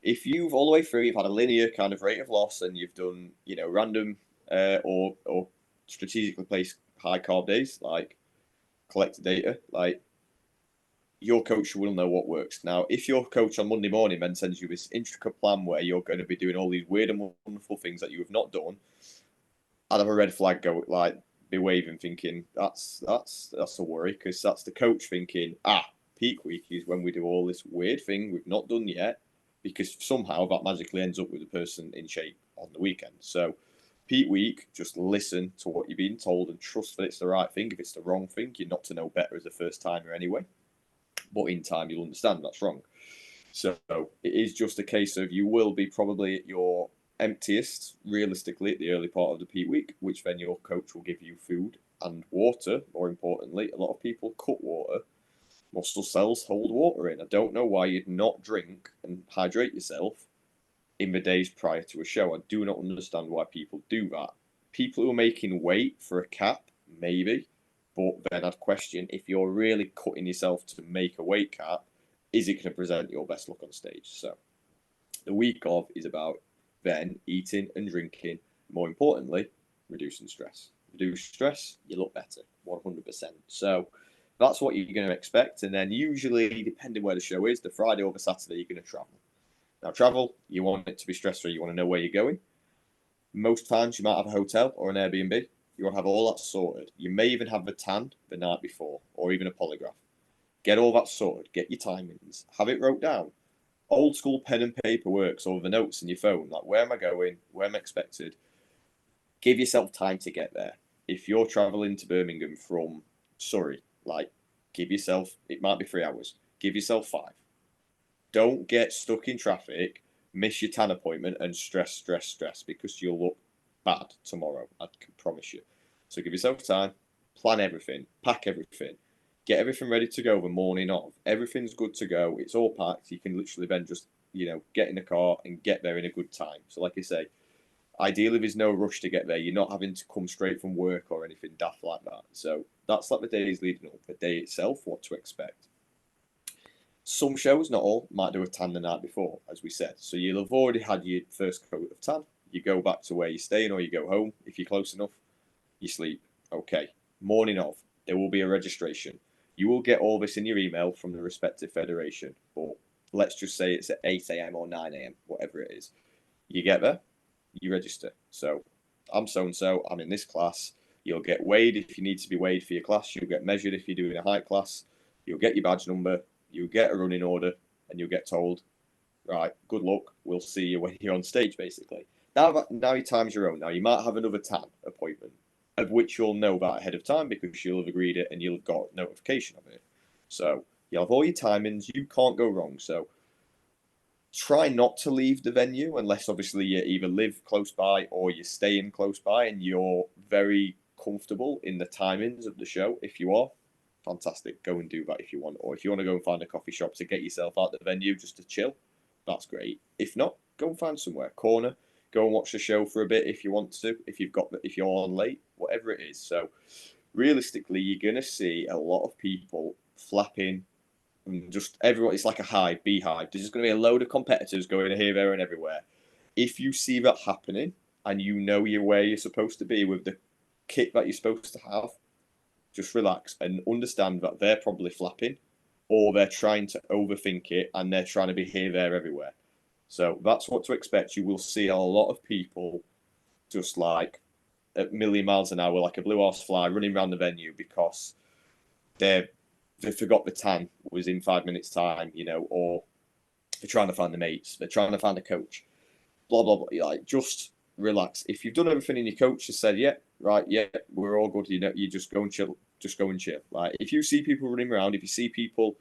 Speaker 2: if you've all the way through, you've had a linear kind of rate of loss, and you've done random or strategically placed high carb days, like collected data, like your coach will know what works. Now, if your coach on Monday morning then sends you this intricate plan where you're going to be doing all these weird and wonderful things that you have not done, I'd have a red flag go, like, be waving, thinking that's a worry, because that's the coach thinking, peak week is when we do all this weird thing we've not done yet, because somehow that magically ends up with the person in shape on the weekend. So peak week, just listen to what you're being told and trust that it's the right thing. If it's the wrong thing, you're not to know better as a first timer anyway. But in time, you'll understand that's wrong. So it is just a case of you will be probably at your emptiest, realistically, at the early part of the peak week, which then your coach will give you food and water. More importantly, a lot of people cut water. Muscle cells hold water in. I don't know why you'd not drink and hydrate yourself in the days prior to a show. I do not understand why people do that. People who are making weight for a cap, maybe, but then I'd question, if you're really cutting yourself to make a weight cap, is it going to present your best look on stage? So the week of is about then eating and drinking. More importantly, reducing stress. Reduce stress, you look better, 100%. So that's what you're going to expect. And then usually, depending where the show is, the Friday or the Saturday, you're going to travel. Now, travel, you want it to be stress-free. You want to know where you're going. Most times, you might have a hotel or an Airbnb. You want to have all that sorted. You may even have the tan the night before, or even a polygraph. Get all that sorted. Get your timings. Have it wrote down. Old school pen and paper works, or the notes in your phone. Like, where am I going? Where am I expected? Give yourself time to get there. If you're traveling to Birmingham from Surrey, like, give yourself, it might be 3 hours. Give yourself 5. Don't get stuck in traffic, miss your tan appointment, and stress, because you'll look bad tomorrow. I can promise you. So give yourself time, plan everything, pack everything, get everything ready to go the morning of. Everything's good to go. It's all packed. You can literally then just, get in the car and get there in a good time. So like I say, ideally there's no rush to get there. You're not having to come straight from work or anything daft like that. So that's like the days leading up. The day itself, what to expect. Some shows, not all, might do a tan the night before, as we said. So you'll have already had your first coat of tan. You go back to where you're staying, or you go home if you're close enough. You sleep. Okay. Morning of, there will be a registration. You will get all this in your email from the respective federation, but let's just say it's at 8 a.m. or 9 a.m., whatever it is. You get there, you register. So I'm so-and-so, I'm in this class. You'll get weighed if you need to be weighed for your class. You'll get measured if you're doing a height class. You'll get your badge number. You'll get a running order, and you'll get told, right, good luck. We'll see you when you're on stage, basically. Now your time's your own. Now, you might have another tan appointment, of which you'll know that ahead of time because you'll have agreed it and you'll have got notification of it. So you'll have all your timings. You can't go wrong. So try not to leave the venue unless, obviously, you either live close by or you're staying close by and you're very comfortable in the timings of the show. If you are, fantastic. Go and do that if you want. Or if you want to go and find a coffee shop to get yourself out of the venue just to chill, that's great. If not, go and find somewhere. Corner. Go and watch the show for a bit if you want to. If you're on late, whatever it is. So realistically, you're gonna see a lot of people flapping, and just everyone. It's like a hive, beehive. There's just gonna be a load of competitors going here, there, and everywhere. If you see that happening and you know you're where you're supposed to be with the kit that you're supposed to have, just relax and understand that they're probably flapping, or they're trying to overthink it and they're trying to be here, there, everywhere. So that's what to expect. You will see a lot of people just like at a million miles an hour, like a blue horse fly, running around the venue because they forgot the tan was in 5 minutes' time, or they're trying to find the mates, they're trying to find a coach, blah, blah, blah. Like, just relax. If you've done everything and your coach has said, yeah, right, yeah, we're all good, you just go and chill. Just go and chill. Like, if you see people running around, if you see people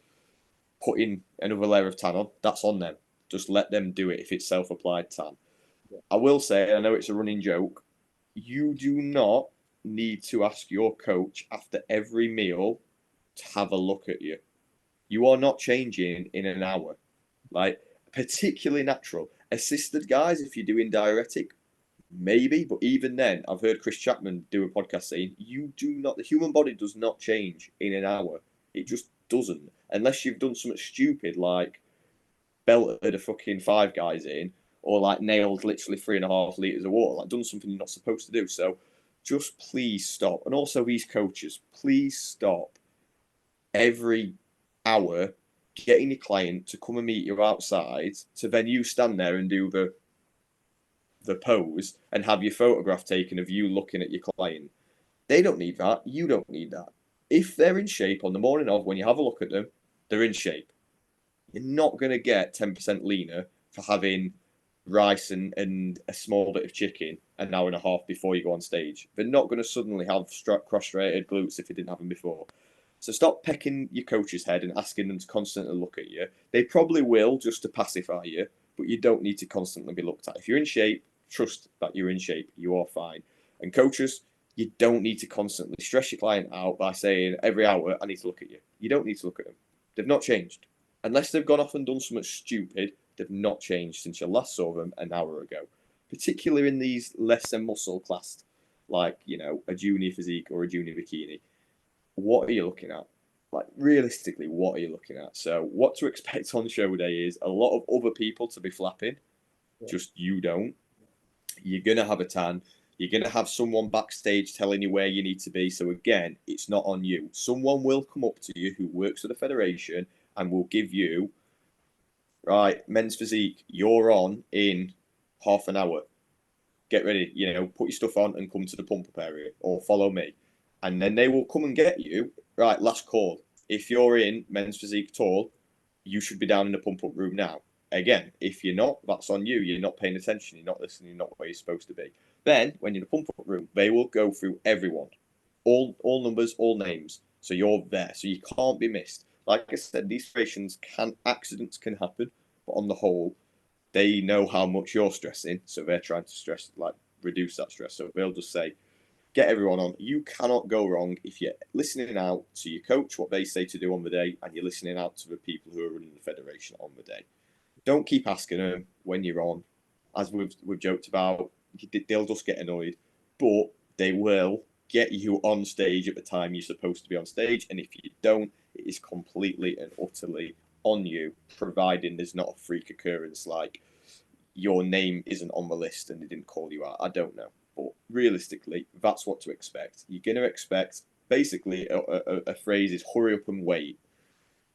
Speaker 2: putting another layer of tan on, that's on them. Just let them do it if it's self-applied tan. Yeah. I will say, I know it's a running joke, you do not need to ask your coach after every meal to have a look at you. You are not changing in an hour. Like, particularly natural. Assisted guys, if you're doing diuretic, maybe, but even then, I've heard Chris Chapman do a podcast saying, the human body does not change in an hour. It just doesn't. Unless you've done something stupid like belted a fucking 5 guys in, or like nailed literally 3.5 litres of water, like done something you're not supposed to do. So just please stop. And also these coaches, please stop every hour getting your client to come and meet you outside to then you stand there and do the the pose and have your photograph taken of you looking at your client. They don't need that. You don't need that. If they're in shape on the morning of, when you have a look at them, they're in shape. You're not going to get 10% leaner for having rice and a small bit of chicken an hour and a half before you go on stage. They're not going to suddenly have cross-striated glutes if they didn't have them before. So stop pecking your coach's head and asking them to constantly look at you. They probably will just to pacify you, but you don't need to constantly be looked at. If you're in shape, trust that you're in shape. You are fine. And coaches, you don't need to constantly stress your client out by saying every hour, I need to look at you. You don't need to look at them. They've not changed. Unless they've gone off and done something stupid, they've not changed since you last saw them an hour ago. Particularly in these less than muscle classed, like, you know, a junior physique or a junior bikini. What are you looking at? Like, realistically, what are you looking at? So what to expect on show day is a lot of other people to be flapping, just you don't. You're going to have a tan. You're going to have someone backstage telling you where you need to be. So again, it's not on you. Someone will come up to you who works for the federation and will give you, right, men's physique, you're on in half an hour. Get ready, you know, put your stuff on and come to the pump up area or follow me. And then they will come and get you. Right, last call. If you're in men's physique tall, you should be down in the pump up room now. Again, if you're not, that's on you. You're not paying attention. You're not listening. You're not where you're supposed to be. Then, when you're in the pump up room, they will go through everyone, all numbers, all names. So you're there. So you can't be missed. Like I said, these situations accidents can happen, but on the whole, they know how much you're stressing, so they're trying to reduce that stress. So they'll just say, get everyone on. You cannot go wrong if you're listening out to your coach, what they say to do on the day, and you're listening out to the people who are running the federation on the day. Don't keep asking them when you're on. As we've joked about, they'll just get annoyed, but they will get you on stage at the time you're supposed to be on stage. And if you don't, it is completely and utterly on you, providing there's not a freak occurrence like your name isn't on the list and they didn't call you out. I don't know. But realistically, that's what to expect. You're going to expect, basically, a phrase is hurry up and wait.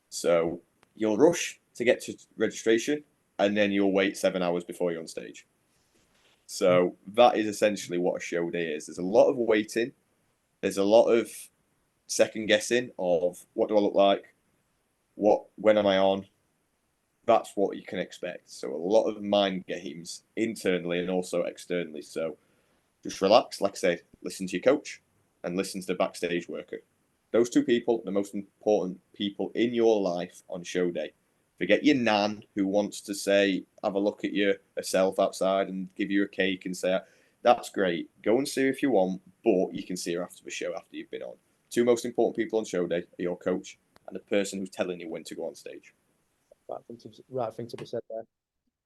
Speaker 2: So you'll rush to get to registration, and then you'll wait 7 hours before you're on stage. So that is essentially what a show day is. There's a lot of waiting. There's a lot of second guessing of what do I look like? When am I on? That's what you can expect. So a lot of mind games internally and also externally. So just relax, like I said, listen to your coach and listen to the backstage worker. Those two people, the most important people in your life on show day. Forget your nan who wants to say, have a look at your herself outside and give you a cake and say, that's great. Go and see her if you want, but you can see her after the show after you've been on. Two most important people on show day are your coach and the person who's telling you when to go on stage.
Speaker 1: Right thing to be said there.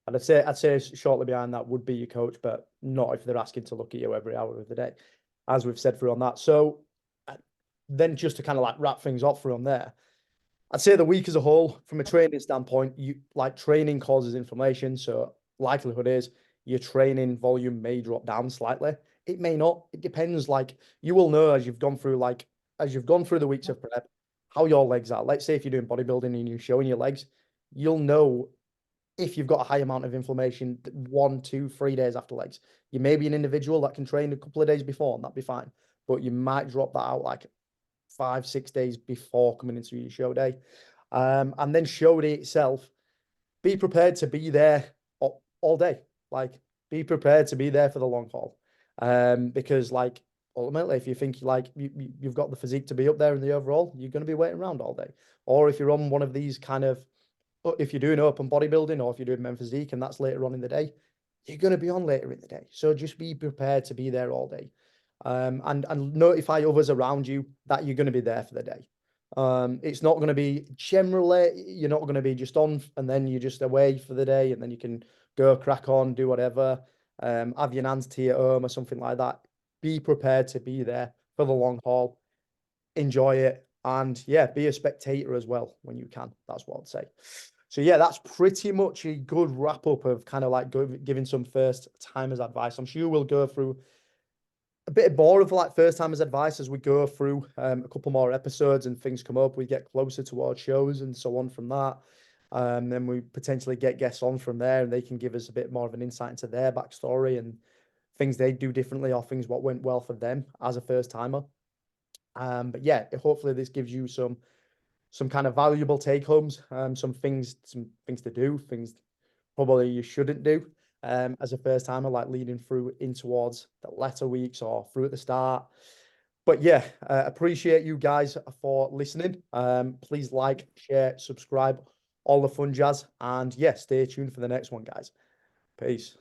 Speaker 1: And I'd say shortly behind that would be your coach, but not if they're asking to look at you every hour of the day, as we've said through on that. So then just to kind of like wrap things up from there, I'd say the week as a whole, from a training standpoint, training causes inflammation. So likelihood is your training volume may drop down slightly. It may not. It depends. Like you will know as you've gone through the weeks of prep, how your legs are. Let's say if you're doing bodybuilding and you're showing your legs, you'll know if you've got a high amount of inflammation 1, 2, 3 days after legs. You may be an individual that can train a couple of days before and that'd be fine. But you might drop that out like 5, 6 days before coming into your show day. And then show day itself, be prepared to be there all day. Like, be prepared to be there for the long haul. Because, like, ultimately, if you think like you've got the physique to be up there in the overall, you're going to be waiting around all day. Or if you're on one of these kind of, if you're doing open bodybuilding or if you're doing men physique and that's later on in the day, you're going to be on later in the day. So just be prepared to be there all day. And notify others around you that you're going to be there for the day. It's not going to be generally, you're not going to be just on and then you're just away for the day and then you can go crack on, do whatever, have your nan's tea at home or something like that. Be prepared to be there for the long haul, enjoy it, and yeah, be a spectator as well when you can. That's what I'd say. So yeah, that's pretty much a good wrap up of kind of like giving some first timers advice. I'm sure we'll go through a bit more of like first timers advice as we go through a couple more episodes and things come up. We get closer towards shows and so on from that. Then we potentially get guests on from there, and they can give us a bit more of an insight into their backstory and things they do differently, or things what went well for them as a first timer. But yeah, hopefully this gives you some kind of valuable take homes, some things to do, things probably you shouldn't do as a first timer, like leading through in towards the latter weeks or through at the start. But yeah, appreciate you guys for listening. Please like, share, subscribe, all the fun jazz, and yeah, stay tuned for the next one, guys. Peace.